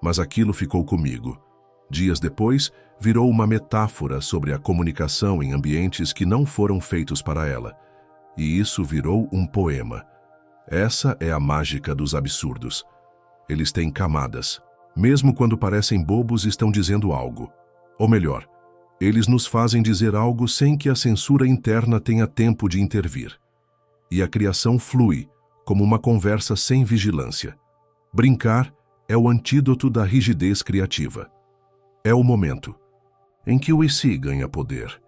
mas aquilo ficou comigo. Dias depois, virou uma metáfora sobre a comunicação em ambientes que não foram feitos para ela. E isso virou um poema. Essa é a mágica dos absurdos. Eles têm camadas. Mesmo quando parecem bobos, estão dizendo algo. Ou melhor, eles nos fazem dizer algo sem que a censura interna tenha tempo de intervir. E a criação flui, como uma conversa sem vigilância. Brincar é o antídoto da rigidez criativa. É o momento em que o "e se" ganha poder.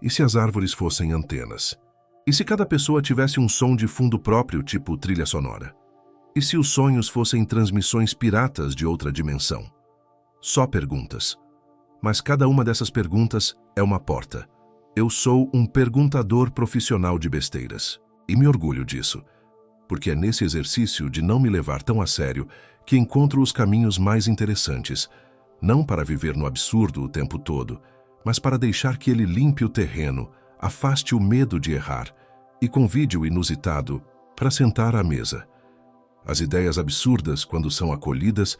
E se as árvores fossem antenas? E se cada pessoa tivesse um som de fundo próprio, tipo trilha sonora? E se os sonhos fossem transmissões piratas de outra dimensão? Só perguntas. Mas cada uma dessas perguntas é uma porta. Eu sou um perguntador profissional de besteiras. E me orgulho disso, porque é nesse exercício de não me levar tão a sério que encontro os caminhos mais interessantes, não para viver no absurdo o tempo todo, mas para deixar que ele limpe o terreno, afaste o medo de errar e convide o inusitado para sentar à mesa. As ideias absurdas, quando são acolhidas,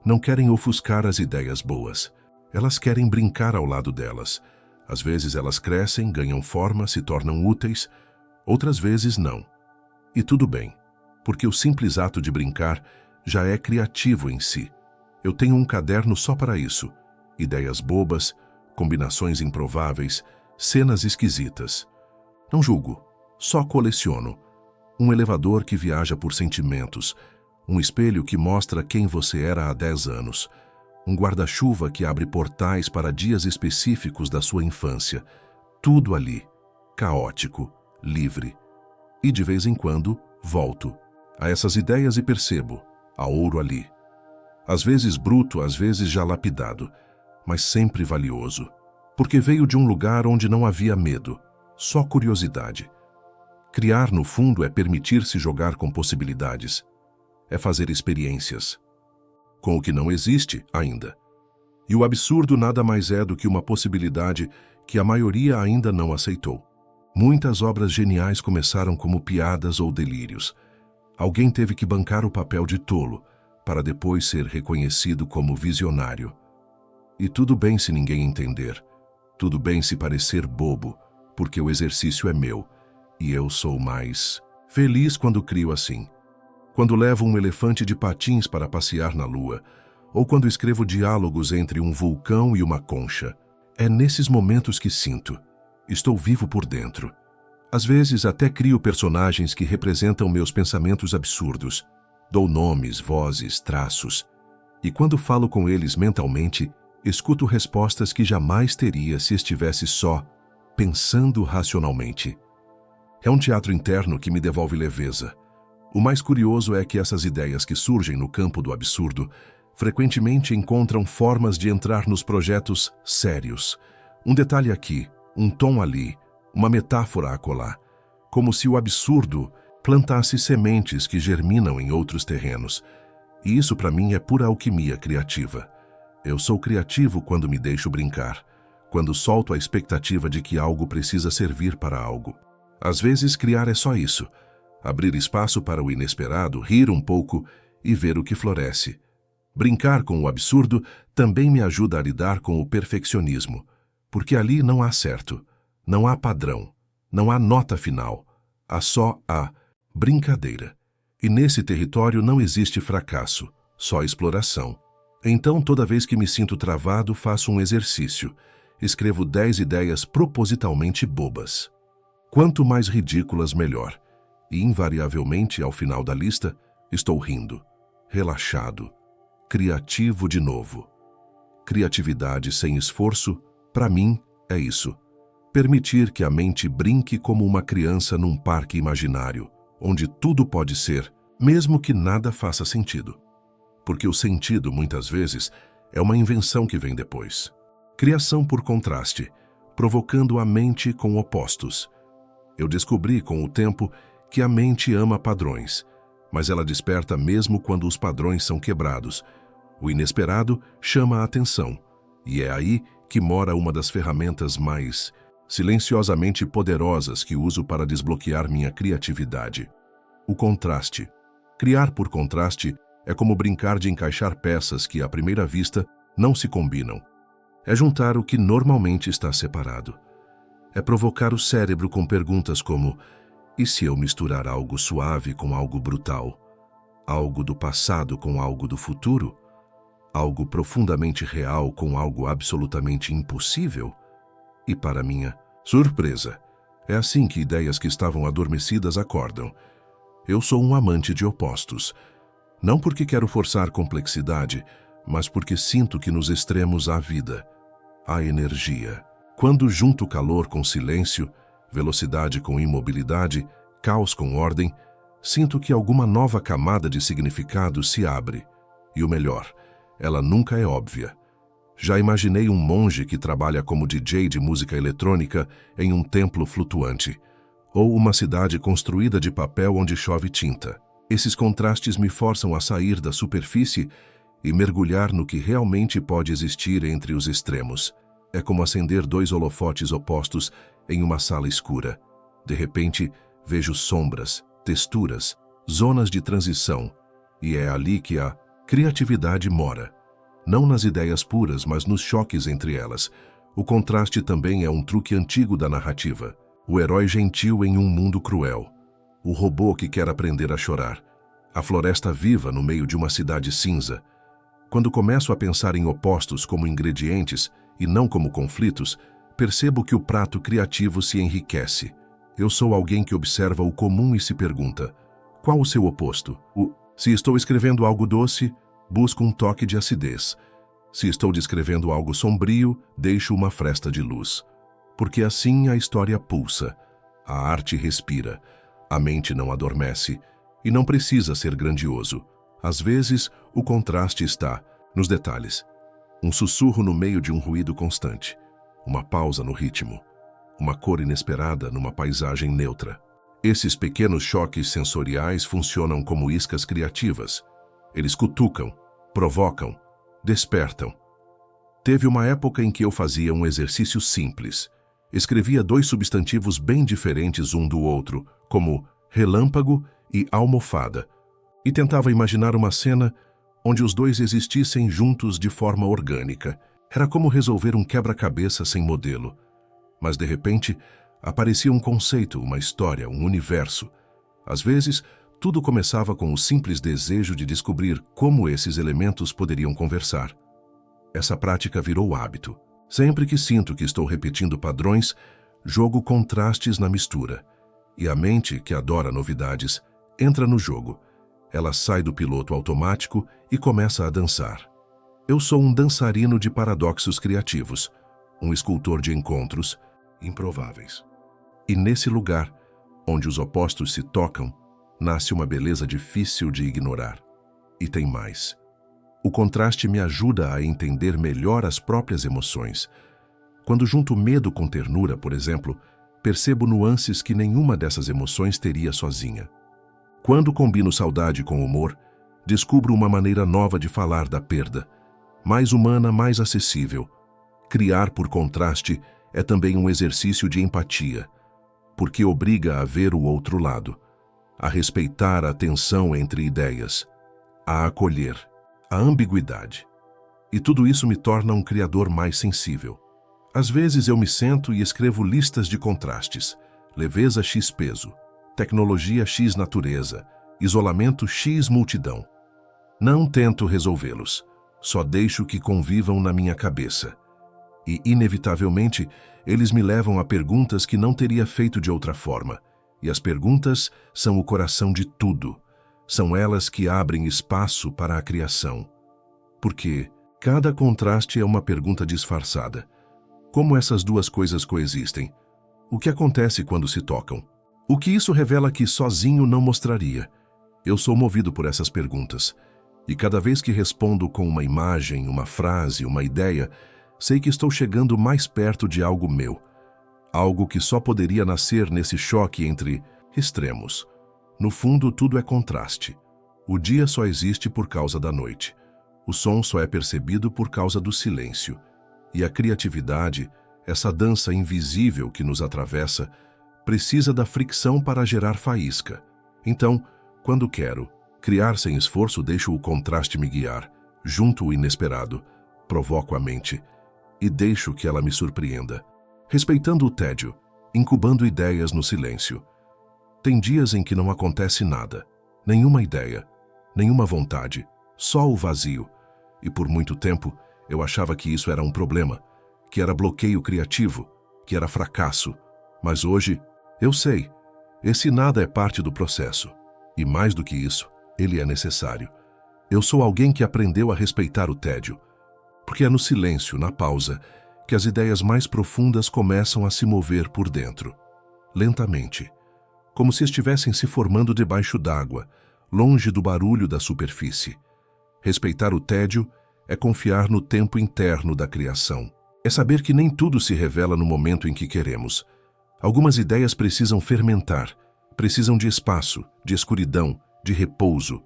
não querem ofuscar as ideias boas. Elas querem brincar ao lado delas. Às vezes elas crescem, ganham forma, se tornam úteis, outras vezes não. E tudo bem, porque o simples ato de brincar já é criativo em si. Eu tenho um caderno só para isso. Ideias bobas, combinações improváveis, cenas esquisitas. Não julgo, só coleciono. Um elevador que viaja por sentimentos, um espelho que mostra quem você era há 10 anos, um guarda-chuva que abre portais para dias específicos da sua infância. Tudo ali, caótico, livre. E de vez em quando, volto a essas ideias e percebo, há ouro ali. Às vezes bruto, às vezes já lapidado, mas sempre valioso, porque veio de um lugar onde não havia medo, só curiosidade. Criar, no fundo, é permitir-se jogar com possibilidades, é fazer experiências, com o que não existe ainda. E o absurdo nada mais é do que uma possibilidade que a maioria ainda não aceitou. Muitas obras geniais começaram como piadas ou delírios. Alguém teve que bancar o papel de tolo, para depois ser reconhecido como visionário. E tudo bem se ninguém entender, tudo bem se parecer bobo, porque o exercício é meu, e eu sou mais feliz quando crio assim. Quando levo um elefante de patins para passear na lua, ou quando escrevo diálogos entre um vulcão e uma concha. É nesses momentos que sinto, estou vivo por dentro. Às vezes até crio personagens que representam meus pensamentos absurdos. Dou nomes, vozes, traços. E quando falo com eles mentalmente, Escuto respostas que jamais teria se estivesse só, pensando racionalmente. É um teatro interno que me devolve leveza. O mais curioso é que essas ideias que surgem no campo do absurdo frequentemente encontram formas de entrar nos projetos sérios. Um detalhe aqui, um tom ali, uma metáfora acolá, como se o absurdo plantasse sementes que germinam em outros terrenos. E isso para mim é pura alquimia criativa. Eu sou criativo quando me deixo brincar, quando solto a expectativa de que algo precisa servir para algo. Às vezes criar é só isso, abrir espaço para o inesperado, rir um pouco e ver o que floresce. Brincar com o absurdo também me ajuda a lidar com o perfeccionismo, porque ali não há certo, não há padrão, não há nota final, há só a brincadeira. E nesse território não existe fracasso, só exploração. Então, toda vez que me sinto travado, faço um exercício. Escrevo 10 ideias propositalmente bobas. Quanto mais ridículas, melhor. E, invariavelmente, ao final da lista, estou rindo, relaxado, criativo de novo. Criatividade sem esforço, para mim, é isso. Permitir que a mente brinque como uma criança num parque imaginário, onde tudo pode ser, mesmo que nada faça sentido. Porque o sentido, muitas vezes, é uma invenção que vem depois. Criação por contraste, provocando a mente com opostos. Eu descobri com o tempo que a mente ama padrões, mas ela desperta mesmo quando os padrões são quebrados. O inesperado chama a atenção, e é aí que mora uma das ferramentas mais silenciosamente poderosas que uso para desbloquear minha criatividade. O contraste. Criar por contraste é como brincar de encaixar peças que, à primeira vista, não se combinam. É juntar o que normalmente está separado. É provocar o cérebro com perguntas como: e se eu misturar algo suave com algo brutal? Algo do passado com algo do futuro? Algo profundamente real com algo absolutamente impossível? E para minha surpresa, é assim que ideias que estavam adormecidas acordam. Eu sou um amante de opostos. Não porque quero forçar complexidade, mas porque sinto que nos extremos há vida, há energia. Quando junto calor com silêncio, velocidade com imobilidade, caos com ordem, sinto que alguma nova camada de significado se abre. E o melhor, ela nunca é óbvia. Já imaginei um monge que trabalha como DJ de música eletrônica em um templo flutuante, ou uma cidade construída de papel onde chove tinta. Esses contrastes me forçam a sair da superfície e mergulhar no que realmente pode existir entre os extremos. É como acender 2 holofotes opostos em uma sala escura. De repente, vejo sombras, texturas, zonas de transição, e é ali que a criatividade mora. Não nas ideias puras, mas nos choques entre elas. O contraste também é um truque antigo da narrativa. O herói gentil em um mundo cruel. O robô que quer aprender a chorar. A floresta viva no meio de uma cidade cinza. Quando começo a pensar em opostos como ingredientes e não como conflitos, percebo que o prato criativo se enriquece. Eu sou alguém que observa o comum e se pergunta: qual o seu oposto? Se estou escrevendo algo doce, busco um toque de acidez. Se estou descrevendo algo sombrio, deixo uma fresta de luz. Porque assim a história pulsa, a arte respira, a mente não adormece e não precisa ser grandioso. Às vezes, o contraste está nos detalhes. Um sussurro no meio de um ruído constante, uma pausa no ritmo, uma cor inesperada numa paisagem neutra. Esses pequenos choques sensoriais funcionam como iscas criativas. Eles cutucam, provocam, despertam. Teve uma época em que eu fazia um exercício simples. Escrevia 2 substantivos bem diferentes um do outro, como relâmpago e almofada, e tentava imaginar uma cena onde os 2 existissem juntos de forma orgânica. Era como resolver um quebra-cabeça sem modelo. Mas, de repente, aparecia um conceito, uma história, um universo. Às vezes, tudo começava com o simples desejo de descobrir como esses elementos poderiam conversar. Essa prática virou hábito. Sempre que sinto que estou repetindo padrões, jogo contrastes na mistura. E a mente, que adora novidades, entra no jogo. Ela sai do piloto automático e começa a dançar. Eu sou um dançarino de paradoxos criativos, um escultor de encontros improváveis. E nesse lugar, onde os opostos se tocam, nasce uma beleza difícil de ignorar. E tem mais. O contraste me ajuda a entender melhor as próprias emoções. Quando junto medo com ternura, por exemplo, percebo nuances que nenhuma dessas emoções teria sozinha. Quando combino saudade com humor, descubro uma maneira nova de falar da perda, mais humana, mais acessível. Criar por contraste é também um exercício de empatia, porque obriga a ver o outro lado, a respeitar a tensão entre ideias, a acolher a ambiguidade. E tudo isso me torna um criador mais sensível. Às vezes eu me sento e escrevo listas de contrastes: leveza x peso, tecnologia x natureza, isolamento x multidão. Não tento resolvê-los, só deixo que convivam na minha cabeça. E, inevitavelmente, eles me levam a perguntas que não teria feito de outra forma. E as perguntas são o coração de tudo. São elas que abrem espaço para a criação. Porque cada contraste é uma pergunta disfarçada. Como essas duas coisas coexistem? O que acontece quando se tocam? O que isso revela que sozinho não mostraria? Eu sou movido por essas perguntas. E cada vez que respondo com uma imagem, uma frase, uma ideia, sei que estou chegando mais perto de algo meu. Algo que só poderia nascer nesse choque entre extremos. No fundo, tudo é contraste. O dia só existe por causa da noite. O som só é percebido por causa do silêncio. E a criatividade, essa dança invisível que nos atravessa, precisa da fricção para gerar faísca. Então, quando quero criar sem esforço, deixo o contraste me guiar, junto o inesperado, provoco a mente e deixo que ela me surpreenda, respeitando o tédio, incubando ideias no silêncio. Tem dias em que não acontece nada, nenhuma ideia, nenhuma vontade, só o vazio. E por muito tempo eu achava que isso era um problema, que era bloqueio criativo, que era fracasso. Mas hoje, eu sei, esse nada é parte do processo. E mais do que isso, ele é necessário. Eu sou alguém que aprendeu a respeitar o tédio, porque é no silêncio, na pausa, que as ideias mais profundas começam a se mover por dentro, lentamente, como se estivessem se formando debaixo d'água, longe do barulho da superfície. Respeitar o tédio é confiar no tempo interno da criação. É saber que nem tudo se revela no momento em que queremos. Algumas ideias precisam fermentar, precisam de espaço, de escuridão, de repouso,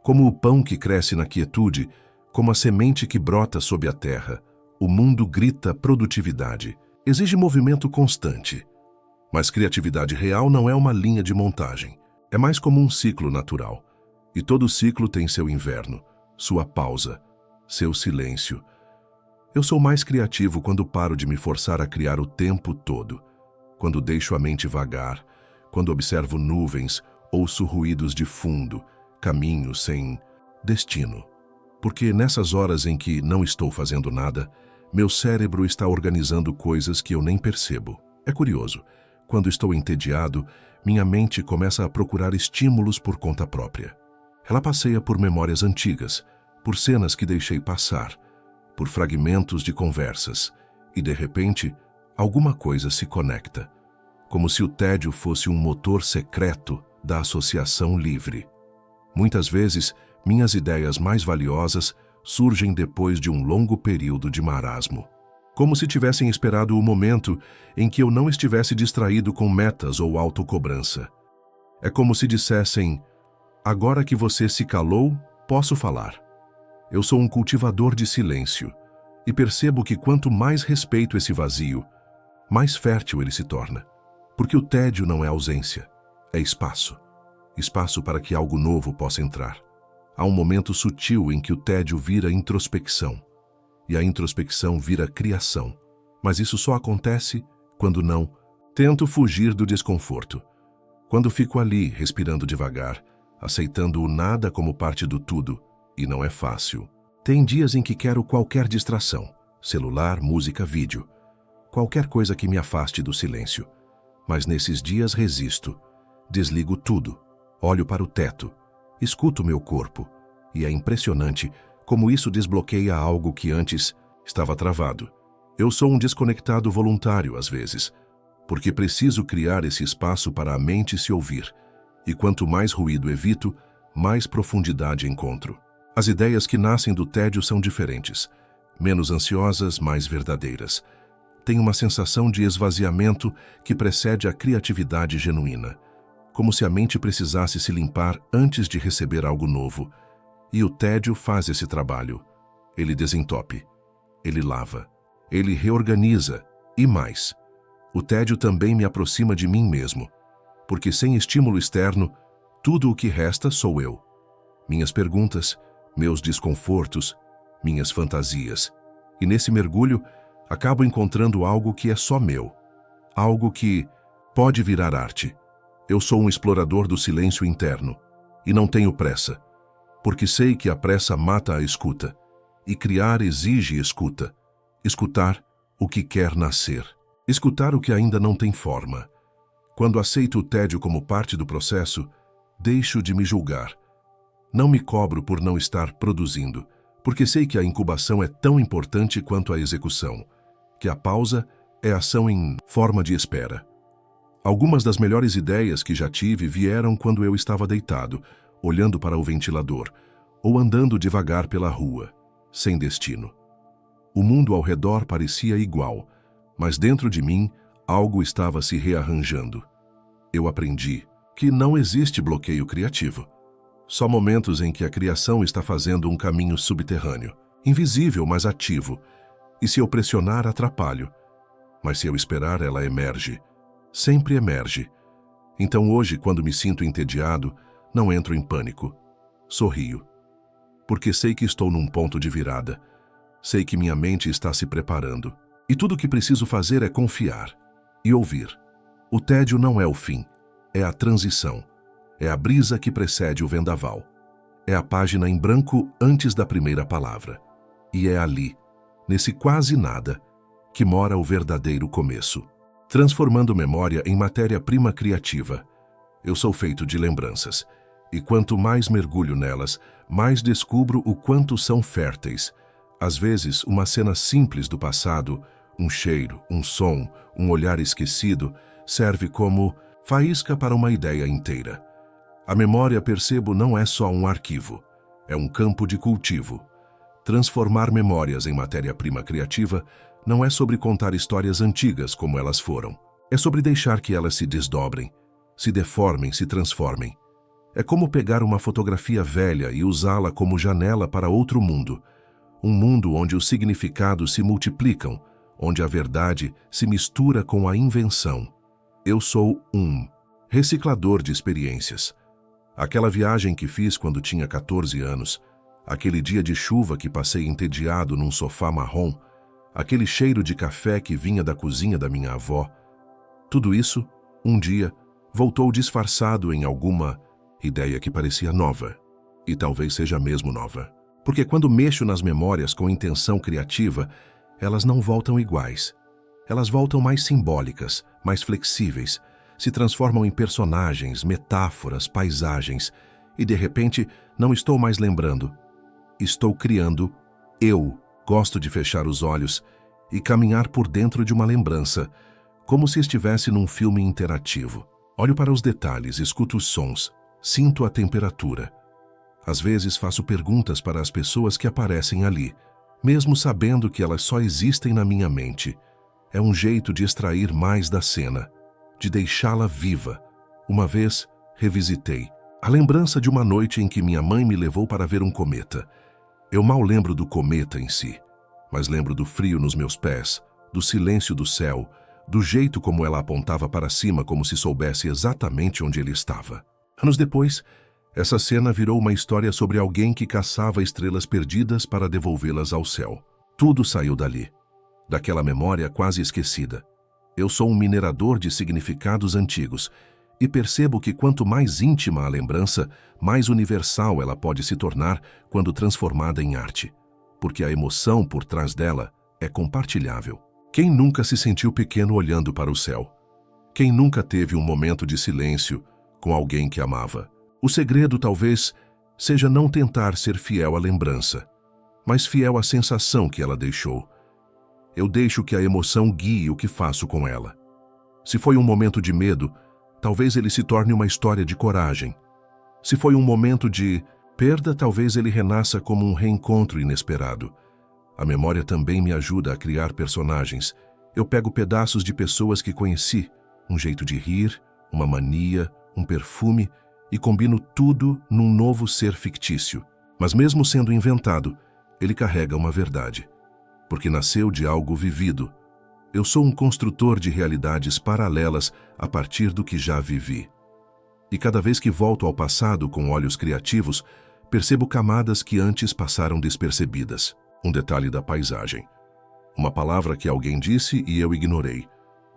como o pão que cresce na quietude, como a semente que brota sob a terra. O mundo grita produtividade, exige movimento constante. Mas criatividade real não é uma linha de montagem, é mais como um ciclo natural. E todo ciclo tem seu inverno, sua pausa, seu silêncio. Eu sou mais criativo quando paro de me forçar a criar o tempo todo, quando deixo a mente vagar, quando observo nuvens, ouço ruídos de fundo, caminho sem destino. Porque nessas horas em que não estou fazendo nada, meu cérebro está organizando coisas que eu nem percebo. É curioso, quando estou entediado, minha mente começa a procurar estímulos por conta própria. Ela passeia por memórias antigas, por cenas que deixei passar, por fragmentos de conversas, e de repente, alguma coisa se conecta, como se o tédio fosse um motor secreto da associação livre. Muitas vezes, minhas ideias mais valiosas surgem depois de um longo período de marasmo, como se tivessem esperado o momento em que eu não estivesse distraído com metas ou autocobrança. É como se dissessem: agora que você se calou, posso falar. Eu sou um cultivador de silêncio e percebo que quanto mais respeito esse vazio, mais fértil ele se torna. Porque o tédio não é ausência, é espaço. Espaço para que algo novo possa entrar. Há um momento sutil em que o tédio vira introspecção, e a introspecção vira criação. Mas isso só acontece quando não tento fugir do desconforto. Quando fico ali, respirando devagar, aceitando o nada como parte do tudo, e não é fácil. Tem dias em que quero qualquer distração, celular, música, vídeo, qualquer coisa que me afaste do silêncio. Mas nesses dias resisto, desligo tudo, olho para o teto, escuto meu corpo, e é impressionante como isso desbloqueia algo que antes estava travado. Eu sou um desconectado voluntário às vezes, porque preciso criar esse espaço para a mente se ouvir. E quanto mais ruído evito, mais profundidade encontro. As ideias que nascem do tédio são diferentes, menos ansiosas, mais verdadeiras. Tem uma sensação de esvaziamento que precede a criatividade genuína, como se a mente precisasse se limpar antes de receber algo novo. E o tédio faz esse trabalho. Ele desentope, ele lava, ele reorganiza e mais. O tédio também me aproxima de mim mesmo, porque sem estímulo externo, tudo o que resta sou eu. Minhas perguntas, meus desconfortos, minhas fantasias. E nesse mergulho, acabo encontrando algo que é só meu. Algo que pode virar arte. Eu sou um explorador do silêncio interno e não tenho pressa, porque sei que a pressa mata a escuta, e criar exige escuta. Escutar o que quer nascer. Escutar o que ainda não tem forma. Quando aceito o tédio como parte do processo, deixo de me julgar. Não me cobro por não estar produzindo, porque sei que a incubação é tão importante quanto a execução, que a pausa é ação em forma de espera. Algumas das melhores ideias que já tive vieram quando eu estava deitado, olhando para o ventilador, ou andando devagar pela rua, sem destino. O mundo ao redor parecia igual, mas dentro de mim algo estava se rearranjando. Eu aprendi que não existe bloqueio criativo. Só momentos em que a criação está fazendo um caminho subterrâneo, invisível, mas ativo. E se eu pressionar, atrapalho. Mas se eu esperar, ela emerge. Sempre emerge. Então hoje, quando me sinto entediado, não entro em pânico. Sorrio. Porque sei que estou num ponto de virada. Sei que minha mente está se preparando. E tudo o que preciso fazer é confiar e ouvir. O tédio não é o fim, é a transição. É a brisa que precede o vendaval. É a página em branco antes da primeira palavra. E é ali, nesse quase nada, que mora o verdadeiro começo. Transformando memória em matéria-prima criativa. Eu sou feito de lembranças. E quanto mais mergulho nelas, mais descubro o quanto são férteis. Às vezes, uma cena simples do passado, um cheiro, um som, um olhar esquecido, serve como faísca para uma ideia inteira. A memória, percebo, não é só um arquivo, é um campo de cultivo. Transformar memórias em matéria-prima criativa não é sobre contar histórias antigas como elas foram. É sobre deixar que elas se desdobrem, se deformem, se transformem. É como pegar uma fotografia velha e usá-la como janela para outro mundo. Um mundo onde os significados se multiplicam, onde a verdade se mistura com a invenção. Eu sou um reciclador de experiências. Aquela viagem que fiz quando tinha 14 anos, aquele dia de chuva que passei entediado num sofá marrom, aquele cheiro de café que vinha da cozinha da minha avó, tudo isso, um dia, voltou disfarçado em alguma ideia que parecia nova, e talvez seja mesmo nova. Porque quando mexo nas memórias com intenção criativa, elas não voltam iguais. Elas voltam mais simbólicas, mais flexíveis, se transformam em personagens, metáforas, paisagens, e de repente não estou mais lembrando. Estou criando. Eu gosto de fechar os olhos e caminhar por dentro de uma lembrança, como se estivesse num filme interativo. Olho para os detalhes, escuto os sons, sinto a temperatura. Às vezes faço perguntas para as pessoas que aparecem ali, mesmo sabendo que elas só existem na minha mente. É um jeito de extrair mais da cena, de deixá-la viva. Uma vez, revisitei a lembrança de uma noite em que minha mãe me levou para ver um cometa. Eu mal lembro do cometa em si, mas lembro do frio nos meus pés, do silêncio do céu, do jeito como ela apontava para cima como se soubesse exatamente onde ele estava. Anos depois, essa cena virou uma história sobre alguém que caçava estrelas perdidas para devolvê-las ao céu. Tudo saiu dali, daquela memória quase esquecida. Eu sou um minerador de significados antigos e percebo que quanto mais íntima a lembrança, mais universal ela pode se tornar quando transformada em arte, porque a emoção por trás dela é compartilhável. Quem nunca se sentiu pequeno olhando para o céu? Quem nunca teve um momento de silêncio com alguém que amava? O segredo talvez seja não tentar ser fiel à lembrança, mas fiel à sensação que ela deixou. Eu deixo que a emoção guie o que faço com ela. Se foi um momento de medo, talvez ele se torne uma história de coragem. Se foi um momento de perda, talvez ele renasça como um reencontro inesperado. A memória também me ajuda a criar personagens. Eu pego pedaços de pessoas que conheci, um jeito de rir, uma mania, um perfume, e combino tudo num novo ser fictício. Mas mesmo sendo inventado, ele carrega uma verdade. Porque nasceu de algo vivido. Eu sou um construtor de realidades paralelas a partir do que já vivi. E cada vez que volto ao passado com olhos criativos, percebo camadas que antes passaram despercebidas. Um detalhe da paisagem. Uma palavra que alguém disse e eu ignorei.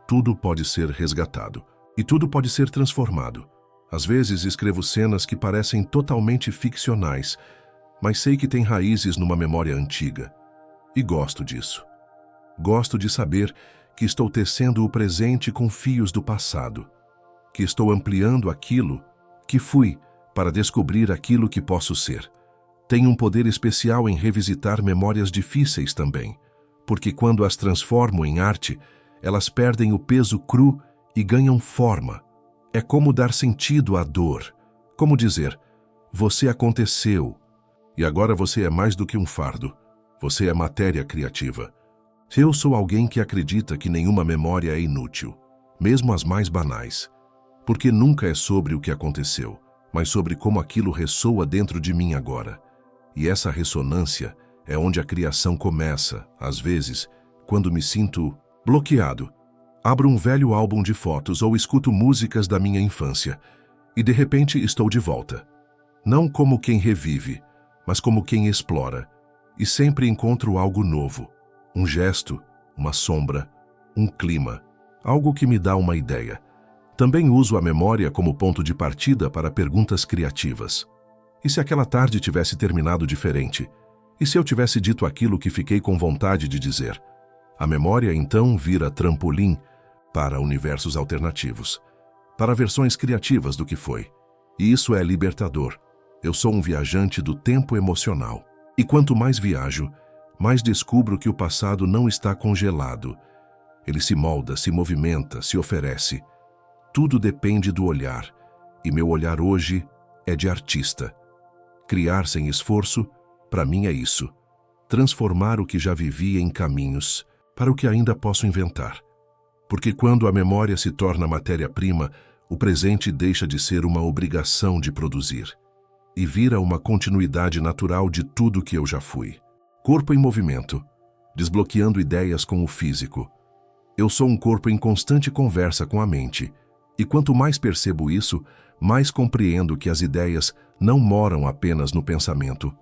Tudo pode ser resgatado. E tudo pode ser transformado. Às vezes escrevo cenas que parecem totalmente ficcionais, mas sei que têm raízes numa memória antiga. E gosto disso. Gosto de saber que estou tecendo o presente com fios do passado, que estou ampliando aquilo que fui para descobrir aquilo que posso ser. Tenho um poder especial em revisitar memórias difíceis também, porque quando as transformo em arte, elas perdem o peso cru e ganham forma. É como dar sentido à dor, como dizer, você aconteceu, e agora você é mais do que um fardo, você é matéria criativa. Eu sou alguém que acredita que nenhuma memória é inútil, mesmo as mais banais, porque nunca é sobre o que aconteceu, mas sobre como aquilo ressoa dentro de mim agora. E essa ressonância é onde a criação começa, às vezes, quando me sinto bloqueado. Abro um velho álbum de fotos ou escuto músicas da minha infância, e de repente estou de volta. Não como quem revive, mas como quem explora, e sempre encontro algo novo. Um gesto, uma sombra, um clima, algo que me dá uma ideia. Também uso a memória como ponto de partida para perguntas criativas. E se aquela tarde tivesse terminado diferente? E se eu tivesse dito aquilo que fiquei com vontade de dizer? A memória então vira trampolim para universos alternativos, para versões criativas do que foi. E isso é libertador. Eu sou um viajante do tempo emocional. E quanto mais viajo, mais descubro que o passado não está congelado. Ele se molda, se movimenta, se oferece. Tudo depende do olhar, e meu olhar hoje é de artista. Criar sem esforço, para mim é isso. Transformar o que já vivi em caminhos, para o que ainda posso inventar. Porque quando a memória se torna matéria-prima, o presente deixa de ser uma obrigação de produzir, e vira uma continuidade natural de tudo que eu já fui. Corpo em movimento, desbloqueando ideias com o físico. Eu sou um corpo em constante conversa com a mente, e quanto mais percebo isso, mais compreendo que as ideias não moram apenas no pensamento.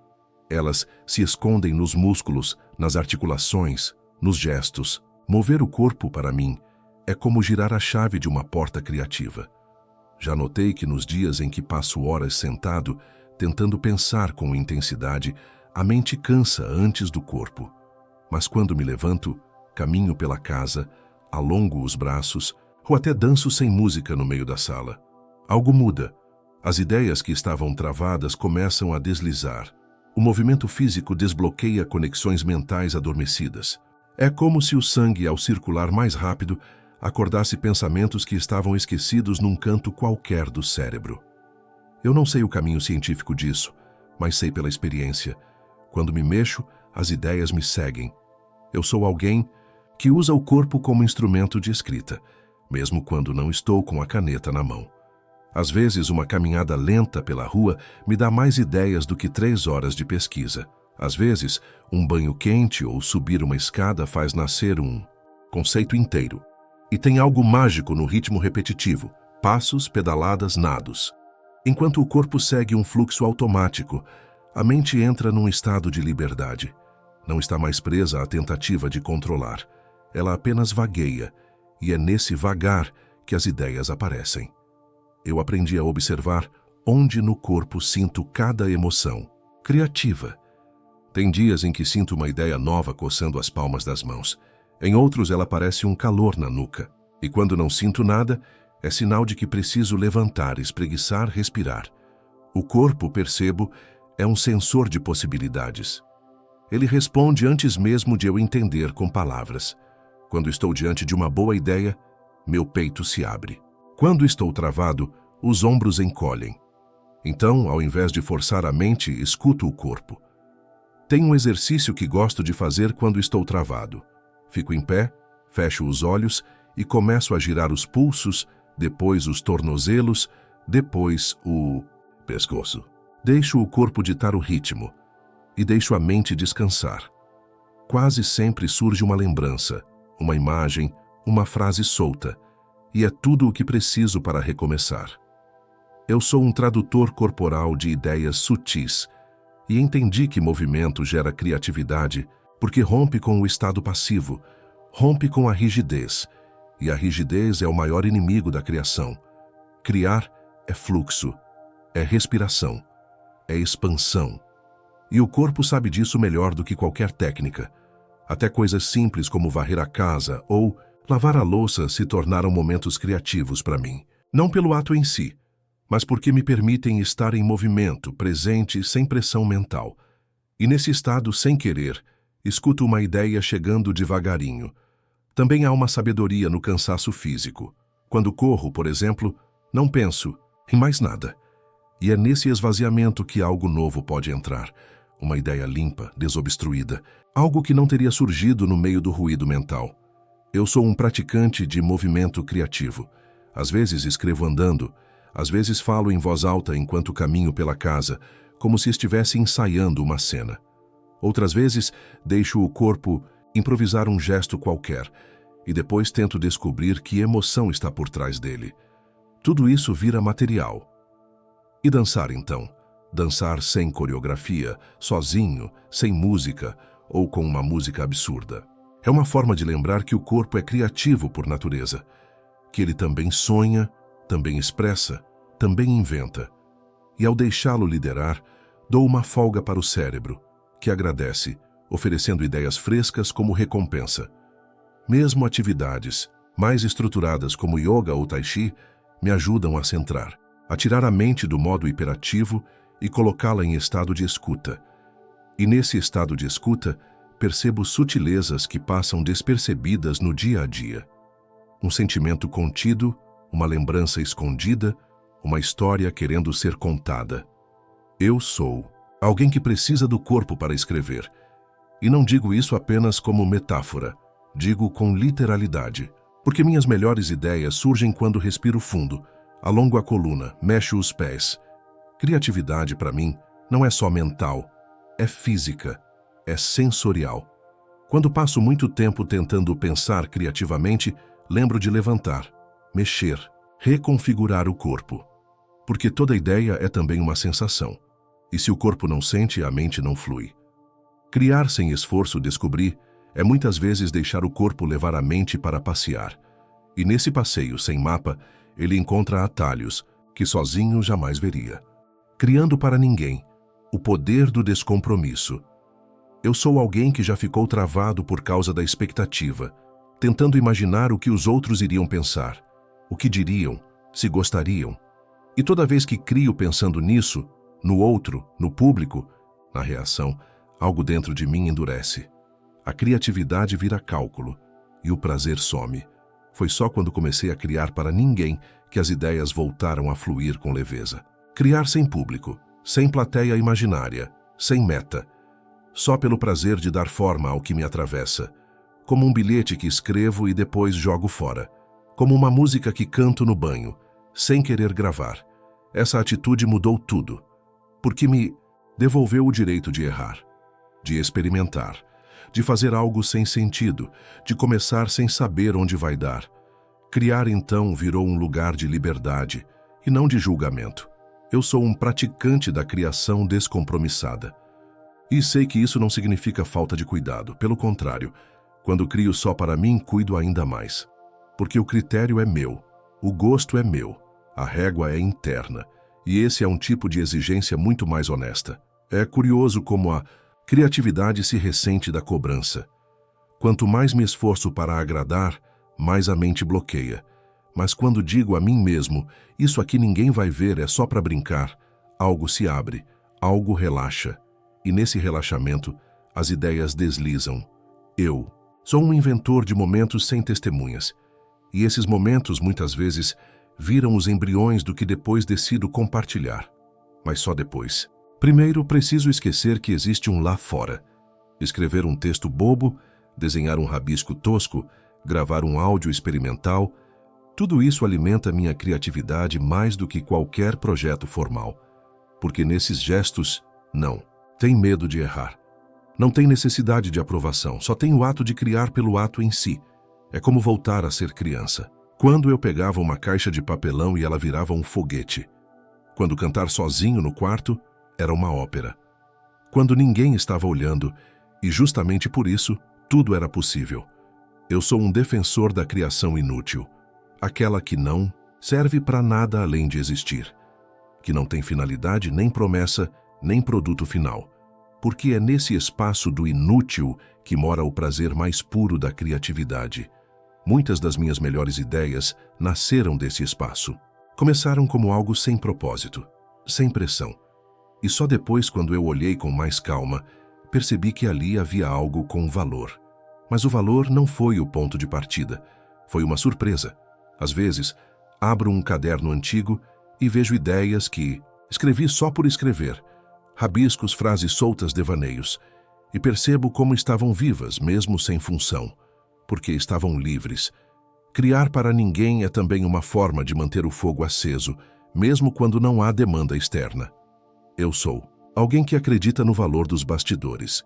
Elas se escondem nos músculos, nas articulações, nos gestos. Mover o corpo, para mim, é como girar a chave de uma porta criativa. Já notei que nos dias em que passo horas sentado, tentando pensar com intensidade, a mente cansa antes do corpo. Mas quando me levanto, caminho pela casa, alongo os braços, ou até danço sem música no meio da sala. Algo muda. As ideias que estavam travadas começam a deslizar. O movimento físico desbloqueia conexões mentais adormecidas. É como se o sangue, ao circular mais rápido, acordasse pensamentos que estavam esquecidos num canto qualquer do cérebro. Eu não sei o caminho científico disso, mas sei pela experiência. Quando me mexo, as ideias me seguem. Eu sou alguém que usa o corpo como instrumento de escrita, mesmo quando não estou com a caneta na mão. Às vezes, uma caminhada lenta pela rua me dá mais ideias do que 3 horas de pesquisa. Às vezes, um banho quente ou subir uma escada faz nascer um conceito inteiro. E tem algo mágico no ritmo repetitivo, passos, pedaladas, nados. Enquanto o corpo segue um fluxo automático, a mente entra num estado de liberdade. Não está mais presa à tentativa de controlar. Ela apenas vagueia, e é nesse vagar que as ideias aparecem. Eu aprendi a observar onde no corpo sinto cada emoção. Criativa. Tem dias em que sinto uma ideia nova coçando as palmas das mãos. Em outros, ela parece um calor na nuca. E quando não sinto nada, é sinal de que preciso levantar, espreguiçar, respirar. O corpo, percebo, é um sensor de possibilidades. Ele responde antes mesmo de eu entender com palavras. Quando estou diante de uma boa ideia, meu peito se abre. Quando estou travado, os ombros encolhem. Então, ao invés de forçar a mente, escuto o corpo. Tem um exercício que gosto de fazer quando estou travado. Fico em pé, fecho os olhos e começo a girar os pulsos, depois os tornozelos, depois o pescoço. Deixo o corpo ditar o ritmo e deixo a mente descansar. Quase sempre surge uma lembrança, uma imagem, uma frase solta, e é tudo o que preciso para recomeçar. Eu sou um tradutor corporal de ideias sutis e entendi que movimento gera criatividade porque rompe com o estado passivo, rompe com a rigidez, e a rigidez é o maior inimigo da criação. Criar é fluxo, é respiração, é expansão. E o corpo sabe disso melhor do que qualquer técnica. Até coisas simples como varrer a casa ou lavar a louça se tornaram momentos criativos para mim. Não pelo ato em si, mas porque me permitem estar em movimento, presente, sem pressão mental. E nesse estado, sem querer, escuto uma ideia chegando devagarinho. Também há uma sabedoria no cansaço físico. Quando corro, por exemplo, não penso em mais nada. E é nesse esvaziamento que algo novo pode entrar. Uma ideia limpa, desobstruída, algo que não teria surgido no meio do ruído mental. Eu sou um praticante de movimento criativo. Às vezes escrevo andando, às vezes falo em voz alta enquanto caminho pela casa, como se estivesse ensaiando uma cena. Outras vezes deixo o corpo improvisar um gesto qualquer e depois tento descobrir que emoção está por trás dele. Tudo isso vira material. E dançar então? Dançar sem coreografia, sozinho, sem música ou com uma música absurda. É uma forma de lembrar que o corpo é criativo por natureza, que ele também sonha, também expressa, também inventa. E ao deixá-lo liderar, dou uma folga para o cérebro, que agradece, oferecendo ideias frescas como recompensa. Mesmo atividades mais estruturadas como yoga ou tai chi me ajudam a centrar, a tirar a mente do modo hiperativo e colocá-la em estado de escuta. E nesse estado de escuta, percebo sutilezas que passam despercebidas no dia a dia. Um sentimento contido, uma lembrança escondida, uma história querendo ser contada. Eu sou alguém que precisa do corpo para escrever. E não digo isso apenas como metáfora, digo com literalidade, porque minhas melhores ideias surgem quando respiro fundo, alongo a coluna, mexo os pés. Criatividade, para mim, não é só mental, é física, é sensorial. Quando passo muito tempo tentando pensar criativamente, lembro de levantar, mexer, reconfigurar o corpo. Porque toda ideia é também uma sensação. E se o corpo não sente, a mente não flui. Criar sem esforço, descobrir, é muitas vezes deixar o corpo levar a mente para passear. E nesse passeio sem mapa, ele encontra atalhos que sozinho jamais veria. Criando para ninguém, o poder do descompromisso. Eu sou alguém que já ficou travado por causa da expectativa, tentando imaginar o que os outros iriam pensar, o que diriam, se gostariam. E toda vez que crio pensando nisso, no outro, no público, na reação, algo dentro de mim endurece. A criatividade vira cálculo e o prazer some. Foi só quando comecei a criar para ninguém que as ideias voltaram a fluir com leveza. Criar sem público, sem plateia imaginária, sem meta. Só pelo prazer de dar forma ao que me atravessa. Como um bilhete que escrevo e depois jogo fora. Como uma música que canto no banho, sem querer gravar. Essa atitude mudou tudo, porque me devolveu o direito de errar, de experimentar, de fazer algo sem sentido, de começar sem saber onde vai dar. Criar, então, virou um lugar de liberdade e não de julgamento. Eu sou um praticante da criação descompromissada. E sei que isso não significa falta de cuidado. Pelo contrário, quando crio só para mim, cuido ainda mais. Porque o critério é meu, o gosto é meu, a régua é interna. E esse é um tipo de exigência muito mais honesta. É curioso como a criatividade se ressente da cobrança. Quanto mais me esforço para agradar, mais a mente bloqueia. Mas quando digo a mim mesmo, isso aqui ninguém vai ver, é só para brincar, algo se abre, algo relaxa. E nesse relaxamento, As ideias deslizam. Eu sou um inventor de momentos sem testemunhas. E esses momentos, muitas vezes, viram os embriões do que depois decido compartilhar. Mas só depois. Primeiro, preciso esquecer que existe um lá fora. Escrever um texto bobo, desenhar um rabisco tosco, gravar um áudio experimental, tudo isso alimenta minha criatividade mais do que qualquer projeto formal. Porque nesses gestos, não. Tem medo de errar. Não tem necessidade de aprovação, só tem o ato de criar pelo ato em si. É como voltar a ser criança. Quando eu pegava uma caixa de papelão e ela virava um foguete. Quando cantar sozinho no quarto, era uma ópera. Quando ninguém estava olhando, e justamente por isso, tudo era possível. Eu sou um defensor da criação inútil. Aquela que não serve para nada além de existir. Que não tem finalidade, nem promessa, nem produto final. Porque é nesse espaço do inútil que mora o prazer mais puro da criatividade. Muitas das minhas melhores ideias nasceram desse espaço. Começaram como algo sem propósito, sem pressão. E só depois, quando eu olhei com mais calma, percebi que ali havia algo com valor. Mas o valor não foi o ponto de partida. Foi uma surpresa. Às vezes, abro um caderno antigo e vejo ideias que escrevi só por escrever. Rabiscos, frases soltas, devaneios. E percebo como estavam vivas, mesmo sem função. Porque estavam livres. Criar para ninguém é também uma forma de manter o fogo aceso, mesmo quando não há demanda externa. Eu sou alguém que acredita no valor dos bastidores,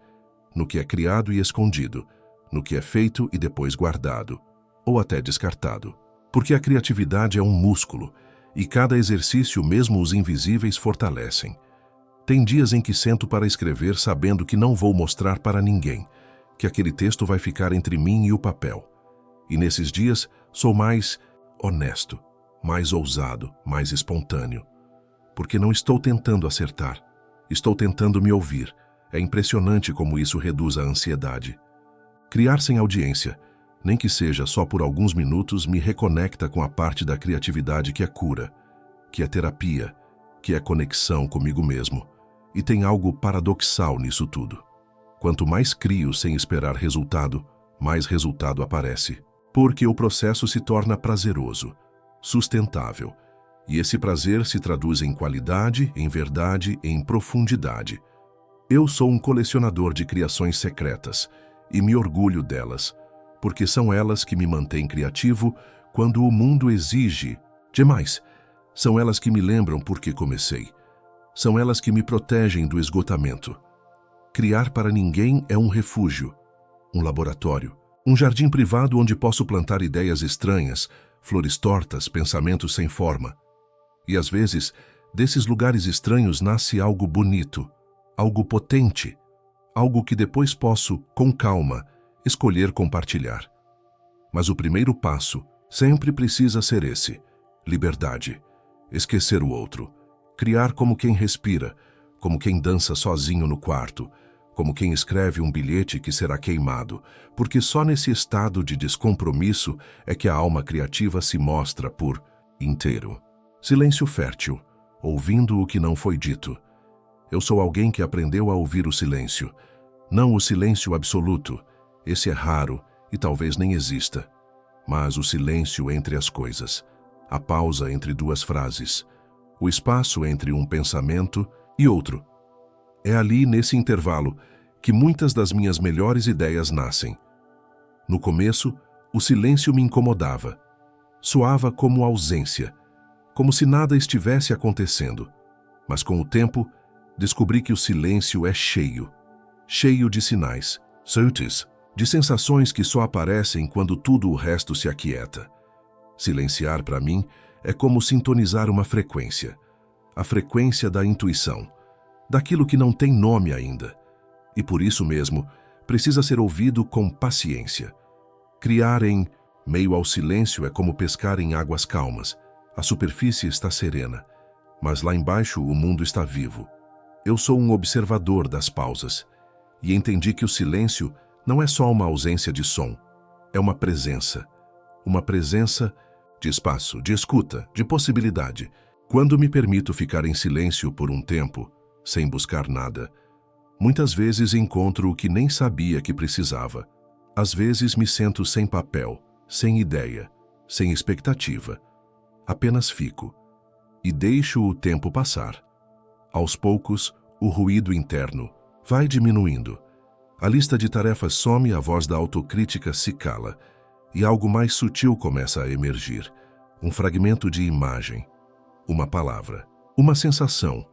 no que é criado e escondido, no que é feito e depois guardado, ou até descartado. Porque a criatividade é um músculo, e cada exercício, mesmo os invisíveis, fortalecem. Tem dias em que sento para escrever sabendo que não vou mostrar para ninguém, que aquele texto vai ficar entre mim e o papel. E nesses dias sou mais honesto, mais ousado, mais espontâneo. Porque não estou tentando acertar, estou tentando me ouvir. É impressionante como isso reduz a ansiedade. Criar sem audiência, nem que seja só por alguns minutos, me reconecta com a parte da criatividade que é cura, que é terapia, que é conexão comigo mesmo. E tem algo paradoxal nisso tudo. Quanto mais crio sem esperar resultado, mais resultado aparece. Porque o processo se torna prazeroso, sustentável. E esse prazer se traduz em qualidade, em verdade, em profundidade. Eu sou um colecionador de criações secretas e me orgulho delas, porque são elas que me mantêm criativo quando o mundo exige demais. São elas que me lembram por que comecei. São elas que me protegem do esgotamento. Criar para ninguém é um refúgio, um laboratório, um jardim privado onde posso plantar ideias estranhas, flores tortas, pensamentos sem forma. E às vezes, desses lugares estranhos nasce algo bonito, algo potente, algo que depois posso, com calma, escolher compartilhar. Mas o primeiro passo sempre precisa ser esse: liberdade, esquecer o outro, criar como quem respira, como quem dança sozinho no quarto, como quem escreve um bilhete que será queimado, porque só nesse estado de descompromisso é que a alma criativa se mostra por inteiro. Silêncio fértil, ouvindo o que não foi dito. Eu sou alguém que aprendeu a ouvir o silêncio, não o silêncio absoluto, esse é raro e talvez nem exista, mas o silêncio entre as coisas, a pausa entre duas frases, o espaço entre um pensamento e outro. É ali, nesse intervalo, que muitas das minhas melhores ideias nascem. No começo, o silêncio me incomodava. Soava como ausência, como se nada estivesse acontecendo. Mas com o tempo, descobri que o silêncio é cheio de sinais, sutis, de sensações que só aparecem quando tudo o resto se aquieta. Silenciar, para mim, é como sintonizar uma frequência, a frequência da intuição, daquilo que não tem nome ainda. E por isso mesmo, precisa ser ouvido com paciência. Criar em meio ao silêncio é como pescar em águas calmas. A superfície está serena, mas lá embaixo o mundo está vivo. Eu sou um observador das pausas e entendi que o silêncio não é só uma ausência de som, é uma presença de espaço, de escuta, de possibilidade. Quando me permito ficar em silêncio por um tempo, sem buscar nada, Muitas vezes encontro o que nem sabia que precisava. Às vezes me sento sem papel, sem ideia, sem expectativa. Apenas fico e deixo o tempo passar. Aos poucos, o ruído interno vai diminuindo. A lista de tarefas some, a voz da autocrítica se cala e algo mais sutil começa a emergir. Um fragmento de imagem, uma palavra, uma sensação.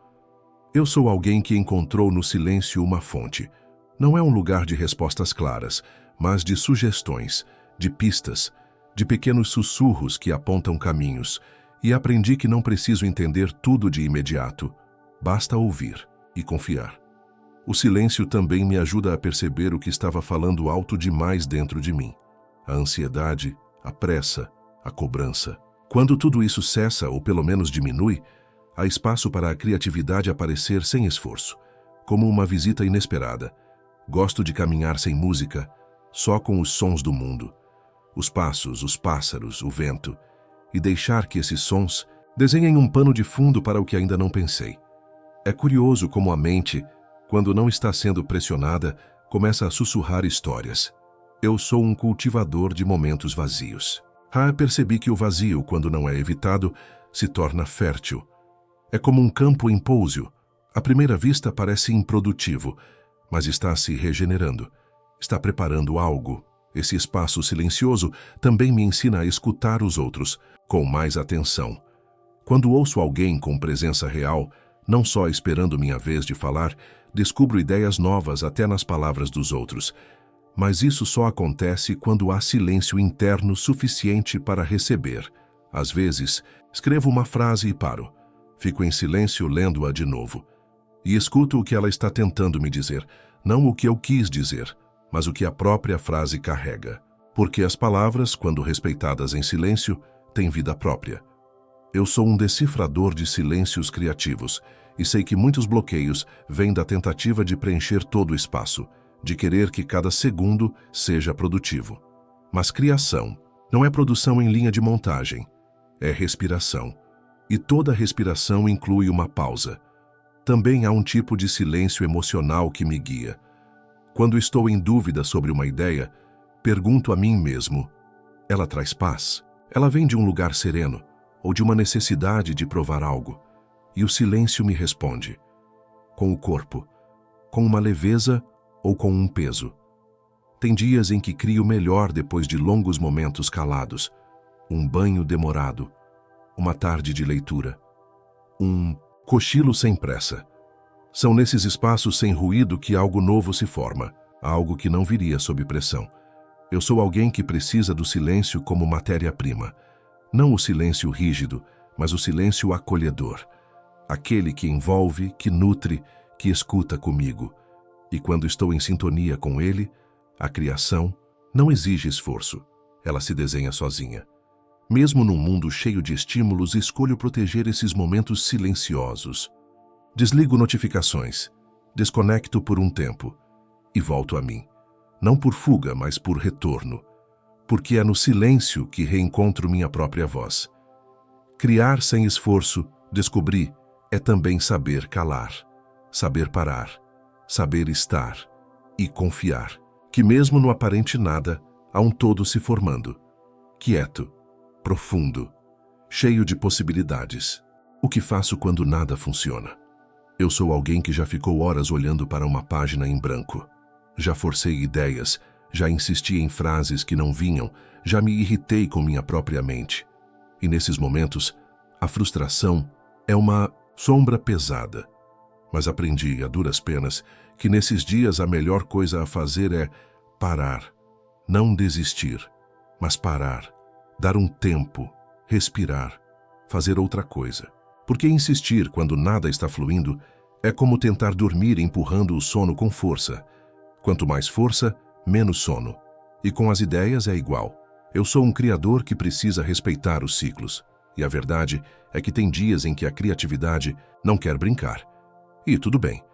Eu sou alguém que encontrou no silêncio uma fonte. Não é um lugar de respostas claras, mas de sugestões, de pistas, de pequenos sussurros que apontam caminhos. E aprendi que não preciso entender tudo de imediato. Basta ouvir e confiar. O silêncio também me ajuda a perceber o que estava falando alto demais dentro de mim. A ansiedade, a pressa, a cobrança. Quando tudo isso cessa, ou pelo menos diminui, há espaço para a criatividade aparecer sem esforço, como uma visita inesperada. Gosto de caminhar sem música, só com os sons do mundo. Os passos, os pássaros, o vento. E deixar que esses sons desenhem um pano de fundo para o que ainda não pensei. É curioso como a mente, quando não está sendo pressionada, começa a sussurrar histórias. Eu sou um cultivador de momentos vazios. Percebi que o vazio, quando não é evitado, se torna fértil. É como um campo empóseo. À primeira vista parece improdutivo, mas está se regenerando. Está preparando algo. Esse espaço silencioso também me ensina a escutar os outros com mais atenção. Quando ouço alguém com presença real, não só esperando minha vez de falar, descubro ideias novas até nas palavras dos outros. Mas isso só acontece quando há silêncio interno suficiente para receber. Às vezes, escrevo uma frase e paro. Fico em silêncio lendo-a de novo. E escuto o que ela está tentando me dizer, não o que eu quis dizer, mas o que a própria frase carrega. Porque as palavras, quando respeitadas em silêncio, têm vida própria. Eu sou um decifrador de silêncios criativos e sei que muitos bloqueios vêm da tentativa de preencher todo o espaço, de querer que cada segundo seja produtivo. Mas criação não é produção em linha de montagem, é respiração. E toda respiração inclui uma pausa. Também há um tipo de silêncio emocional que me guia. Quando estou em dúvida sobre uma ideia, pergunto a mim mesmo: ela traz paz? Ela vem de um lugar sereno ou de uma necessidade de provar algo? E o silêncio me responde. Com o corpo, com uma leveza ou com um peso. Tem dias em que crio melhor depois de longos momentos calados. Um banho demorado, uma tarde de leitura, um cochilo sem pressa. São nesses espaços sem ruído que algo novo se forma, algo que não viria sob pressão. Eu sou alguém que precisa do silêncio como matéria-prima. Não o silêncio rígido, mas o silêncio acolhedor. Aquele que envolve, que nutre, que escuta comigo. E quando estou em sintonia com ele, a criação não exige esforço. Ela se desenha sozinha. Mesmo num mundo cheio de estímulos, escolho proteger esses momentos silenciosos. Desligo notificações, desconecto por um tempo e volto a mim. Não por fuga, mas por retorno. Porque é no silêncio que reencontro minha própria voz. Criar sem esforço, descobri, é também saber calar, saber parar, saber estar e confiar. Que mesmo no aparente nada, há um todo se formando. Quieto, profundo, cheio de possibilidades. O que faço quando nada funciona? Eu sou alguém que já ficou horas olhando para uma página em branco. Já forcei ideias, já insisti em frases que não vinham, já me irritei com minha própria mente. E nesses momentos, a frustração é uma sombra pesada. Mas aprendi, a duras penas, que nesses dias a melhor coisa a fazer é parar. Não desistir, mas parar. Dar um tempo, respirar, fazer outra coisa. Porque insistir quando nada está fluindo é como tentar dormir empurrando o sono com força. Quanto mais força, menos sono. E com as ideias é igual. Eu sou um criador que precisa respeitar os ciclos. E a verdade é que tem dias em que a criatividade não quer brincar. E tudo bem.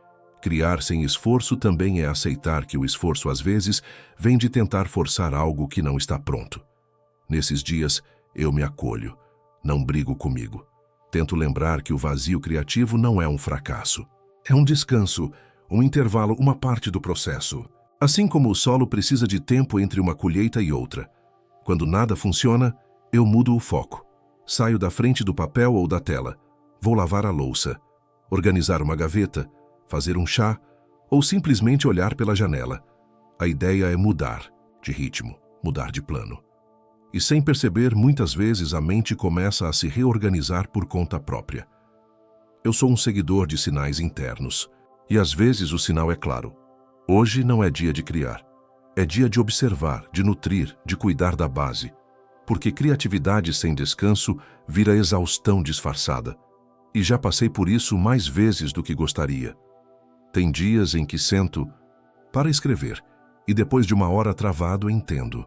Criar sem esforço também é aceitar que o esforço às vezes vem de tentar forçar algo que não está pronto. Nesses dias, eu me acolho, não brigo comigo. Tento lembrar que o vazio criativo não é um fracasso. É um descanso, um intervalo, uma parte do processo. Assim como o solo precisa de tempo entre uma colheita e outra. Quando nada funciona, eu mudo o foco. Saio da frente do papel ou da tela. Vou lavar a louça, organizar uma gaveta, fazer um chá ou simplesmente olhar pela janela. A ideia é mudar de ritmo, mudar de plano. E sem perceber, muitas vezes a mente começa a se reorganizar por conta própria. Eu sou um seguidor de sinais internos. E às vezes o sinal é claro. Hoje não é dia de criar. É dia de observar, de nutrir, de cuidar da base. Porque criatividade sem descanso vira exaustão disfarçada. E já passei por isso mais vezes do que gostaria. Tem dias em que sento para escrever e depois de uma hora travado entendo.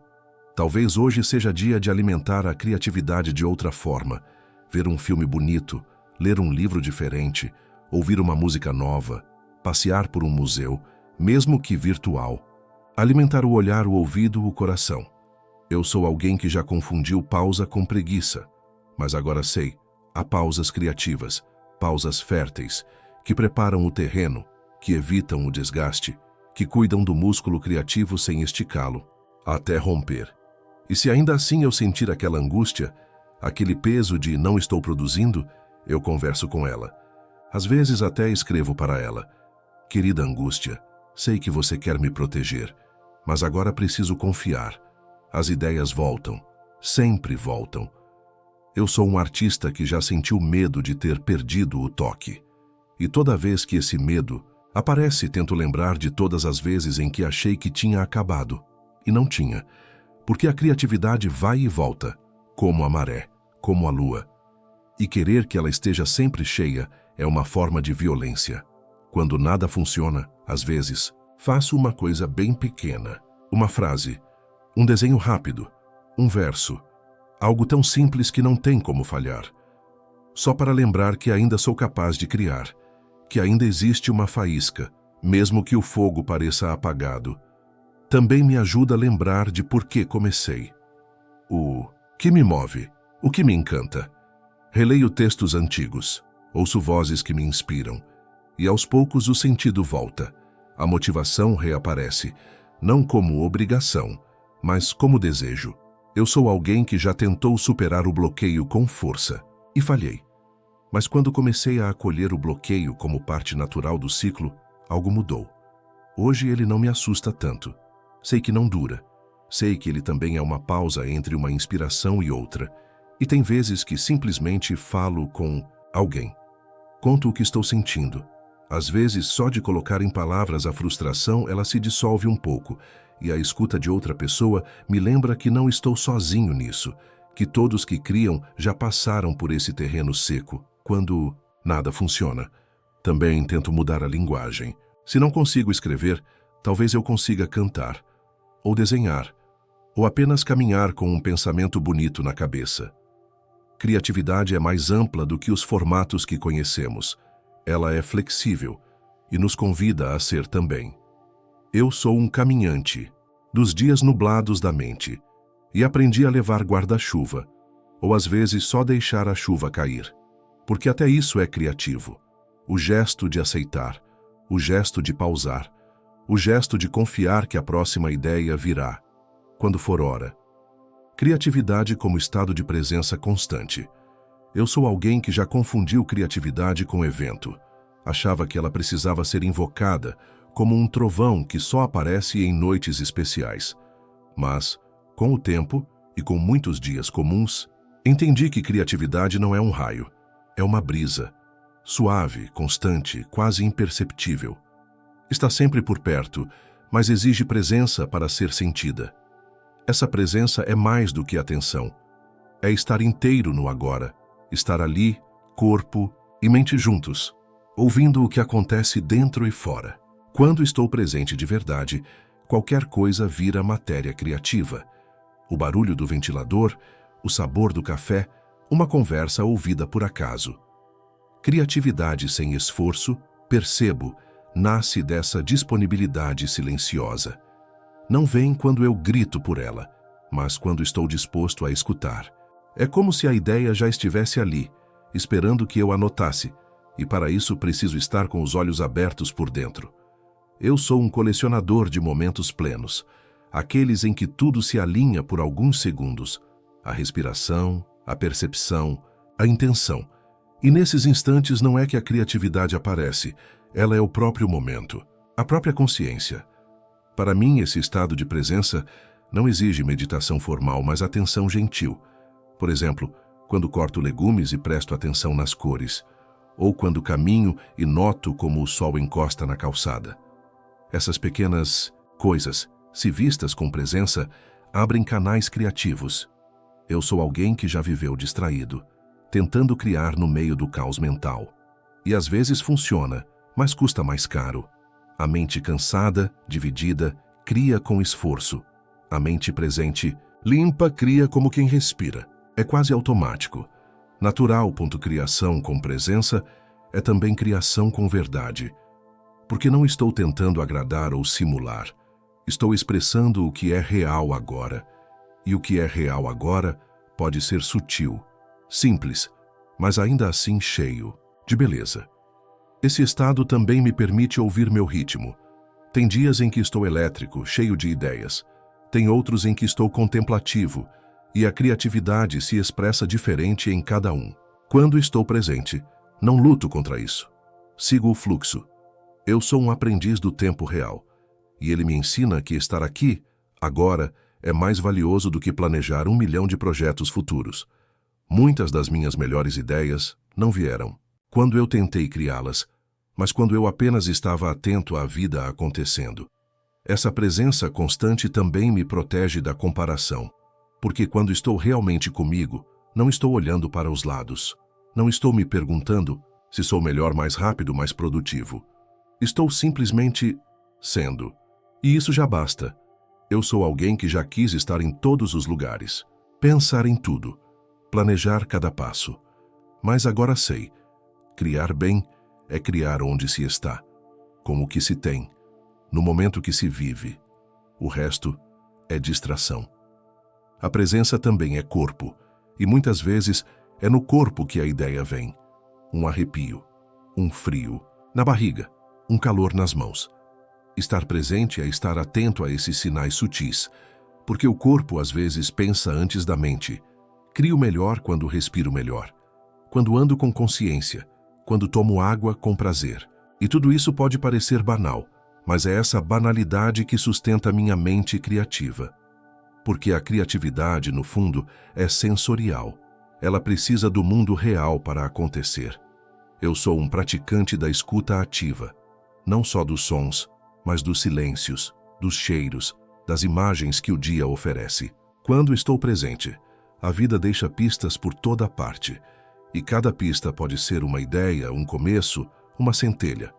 Talvez hoje seja dia de alimentar a criatividade de outra forma. Ver um filme bonito, ler um livro diferente, ouvir uma música nova, passear por um museu, mesmo que virtual. Alimentar o olhar, o ouvido, o coração. Eu sou alguém que já confundiu pausa com preguiça. Mas agora sei, há pausas criativas, pausas férteis, que preparam o terreno, que evitam o desgaste, que cuidam do músculo criativo sem esticá-lo, até romper. E se ainda assim eu sentir aquela angústia, aquele peso de não estou produzindo, eu converso com ela. Às vezes até escrevo para ela. Querida angústia, sei que você quer me proteger, mas agora preciso confiar. As ideias voltam, sempre voltam. Eu sou um artista que já sentiu medo de ter perdido o toque. E toda vez que esse medo aparece, tento lembrar de todas as vezes em que achei que tinha acabado. E não tinha, porque a criatividade vai e volta, como a maré, como a lua. E querer que ela esteja sempre cheia é uma forma de violência. Quando nada funciona, às vezes, faço uma coisa bem pequena. Uma frase, um desenho rápido, um verso. Algo tão simples que não tem como falhar. Só para lembrar que ainda sou capaz de criar. Que ainda existe uma faísca, mesmo que o fogo pareça apagado. Também me ajuda a lembrar de por que comecei. O que me move, o que me encanta. Releio textos antigos, ouço vozes que me inspiram. E aos poucos o sentido volta. A motivação reaparece, não como obrigação, mas como desejo. Eu sou alguém que já tentou superar o bloqueio com força, e falhei. Mas quando comecei a acolher o bloqueio como parte natural do ciclo, algo mudou. Hoje ele não me assusta tanto. Sei que não dura. Sei que ele também é uma pausa entre uma inspiração e outra. E tem vezes que simplesmente falo com alguém. Conto o que estou sentindo. Às vezes, só de colocar em palavras a frustração, ela se dissolve um pouco, e a escuta de outra pessoa me lembra que não estou sozinho nisso, que todos que criam já passaram por esse terreno seco, quando nada funciona. Também tento mudar a linguagem. Se não consigo escrever, talvez eu consiga cantar, ou desenhar, ou apenas caminhar com um pensamento bonito na cabeça. Criatividade é mais ampla do que os formatos que conhecemos. Ela é flexível e nos convida a ser também. Eu sou um caminhante dos dias nublados da mente e aprendi a levar guarda-chuva, ou às vezes só deixar a chuva cair, porque até isso é criativo. O gesto de aceitar, o gesto de pausar, o gesto de confiar que a próxima ideia virá, quando for hora. Criatividade como estado de presença constante. Eu sou alguém que já confundiu criatividade com evento. Achava que ela precisava ser invocada, como um trovão que só aparece em noites especiais. Mas, com o tempo e com muitos dias comuns, entendi que criatividade não é um raio, é uma brisa. Suave, constante, quase imperceptível. Está sempre por perto, mas exige presença para ser sentida. Essa presença é mais do que atenção. É estar inteiro no agora. Estar ali, corpo e mente juntos, ouvindo o que acontece dentro e fora. Quando estou presente de verdade, qualquer coisa vira matéria criativa. O barulho do ventilador, o sabor do café, uma conversa ouvida por acaso. Criatividade sem esforço, percebo, nasce dessa disponibilidade silenciosa. Não vem quando eu grito por ela, mas quando estou disposto a escutar. É como se a ideia já estivesse ali, esperando que eu anotasse, e para isso preciso estar com os olhos abertos por dentro. Eu sou um colecionador de momentos plenos, aqueles em que tudo se alinha por alguns segundos, a respiração, a percepção, a intenção. E nesses instantes não é que a criatividade aparece, ela é o próprio momento, a própria consciência. Para mim, esse estado de presença não exige meditação formal, mas atenção gentil. Por exemplo, quando corto legumes e presto atenção nas cores, ou quando caminho e noto como o sol encosta na calçada. Essas pequenas coisas, se vistas com presença, abrem canais criativos. Eu sou alguém que já viveu distraído, tentando criar no meio do caos mental. E às vezes funciona, mas custa mais caro. A mente cansada, dividida, cria com esforço. A mente presente, limpa, cria como quem respira. É quase automático. Natural. Criação com presença é também criação com verdade. Porque não estou tentando agradar ou simular. Estou expressando o que é real agora. E o que é real agora pode ser sutil, simples, mas ainda assim cheio de beleza. Esse estado também me permite ouvir meu ritmo. Tem dias em que estou elétrico, cheio de ideias. Tem outros em que estou contemplativo, e a criatividade se expressa diferente em cada um. Quando estou presente, não luto contra isso. Sigo o fluxo. Eu sou um aprendiz do tempo real, e ele me ensina que estar aqui, agora, é mais valioso do que planejar 1 milhão de projetos futuros. Muitas das minhas melhores ideias não vieram quando eu tentei criá-las, mas quando eu apenas estava atento à vida acontecendo. Essa presença constante também me protege da comparação, porque quando estou realmente comigo, não estou olhando para os lados. Não estou me perguntando se sou melhor, mais rápido, mais produtivo. Estou simplesmente sendo. E isso já basta. Eu sou alguém que já quis estar em todos os lugares, pensar em tudo, planejar cada passo. Mas agora sei, criar bem é criar onde se está, com o que se tem, no momento que se vive. O resto é distração. A presença também é corpo, e muitas vezes é no corpo que a ideia vem. Um arrepio, um frio na barriga, um calor nas mãos. Estar presente é estar atento a esses sinais sutis, porque o corpo às vezes pensa antes da mente. Crio melhor quando respiro melhor, quando ando com consciência, quando tomo água com prazer. E tudo isso pode parecer banal, mas é essa banalidade que sustenta minha mente criativa. Porque a criatividade, no fundo, é sensorial. Ela precisa do mundo real para acontecer. Eu sou um praticante da escuta ativa, não só dos sons, mas dos silêncios, dos cheiros, das imagens que o dia oferece. Quando estou presente, a vida deixa pistas por toda parte, e cada pista pode ser uma ideia, um começo, uma centelha.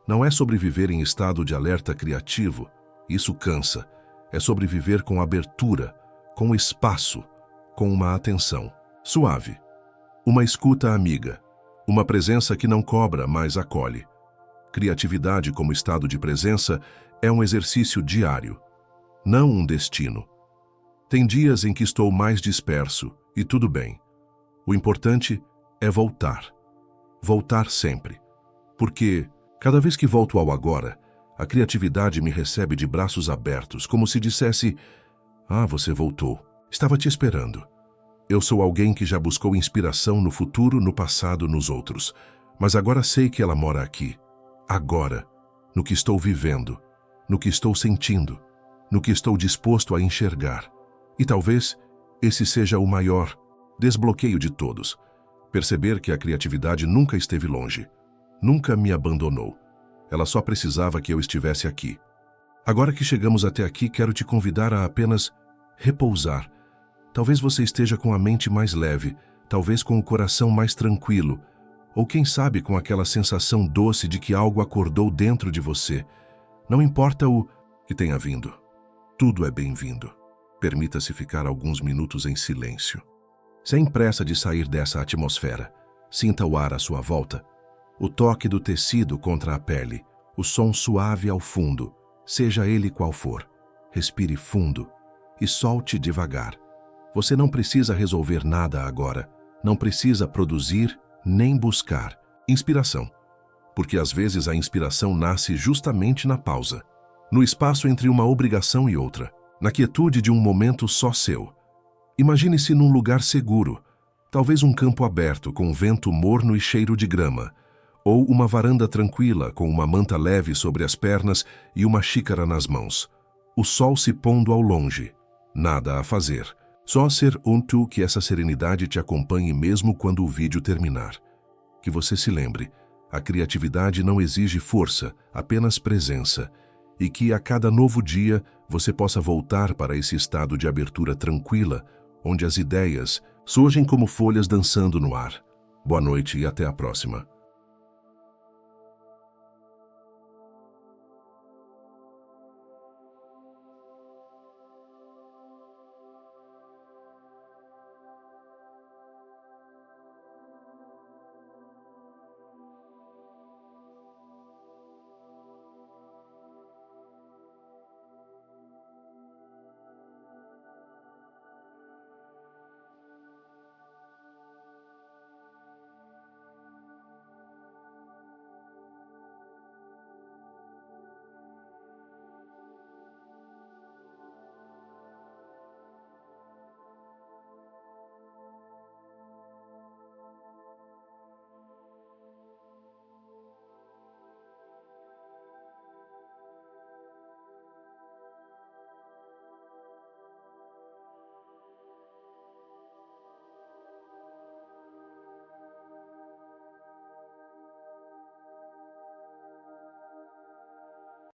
Não é sobre viver em estado de alerta criativo, isso cansa. É sobre viver com abertura, com espaço, com uma atenção suave. Uma escuta amiga, uma presença que não cobra, mas acolhe. Criatividade como estado de presença é um exercício diário, não um destino. Tem dias em que estou mais disperso, e tudo bem. O importante é voltar. Voltar sempre. Porque, cada vez que volto ao agora, a criatividade me recebe de braços abertos, como se dissesse: "Ah, você voltou. Estava te esperando." Eu sou alguém que já buscou inspiração no futuro, no passado, nos outros. Mas agora sei que ela mora aqui. Agora. No que estou vivendo. No que estou sentindo. No que estou disposto a enxergar. E talvez esse seja o maior desbloqueio de todos. Perceber que a criatividade nunca esteve longe. Nunca me abandonou. Ela só precisava que eu estivesse aqui. Agora que chegamos até aqui, quero te convidar a apenas repousar. Talvez você esteja com a mente mais leve, talvez com o coração mais tranquilo, ou quem sabe com aquela sensação doce de que algo acordou dentro de você. Não importa o que tenha vindo. Tudo é bem-vindo. Permita-se ficar alguns minutos em silêncio. Sem pressa de sair dessa atmosfera. Sinta o ar à sua volta. O toque do tecido contra a pele, o som suave ao fundo, seja ele qual for. Respire fundo e solte devagar. Você não precisa resolver nada agora, não precisa produzir nem buscar inspiração. porque às vezes a inspiração nasce justamente na pausa, no espaço entre uma obrigação e outra, na quietude de um momento só seu. Imagine-se num lugar seguro, talvez um campo aberto com vento morno e cheiro de grama, ou uma varanda tranquila com uma manta leve sobre as pernas e uma xícara nas mãos. O sol se pondo ao longe. Nada a fazer. Só ser unto que essa serenidade te acompanhe mesmo quando o vídeo terminar. Que você se lembre, a criatividade não exige força, apenas presença, e que a cada novo dia você possa voltar para esse estado de abertura tranquila, onde as ideias surgem como folhas dançando no ar. Boa noite e até a próxima.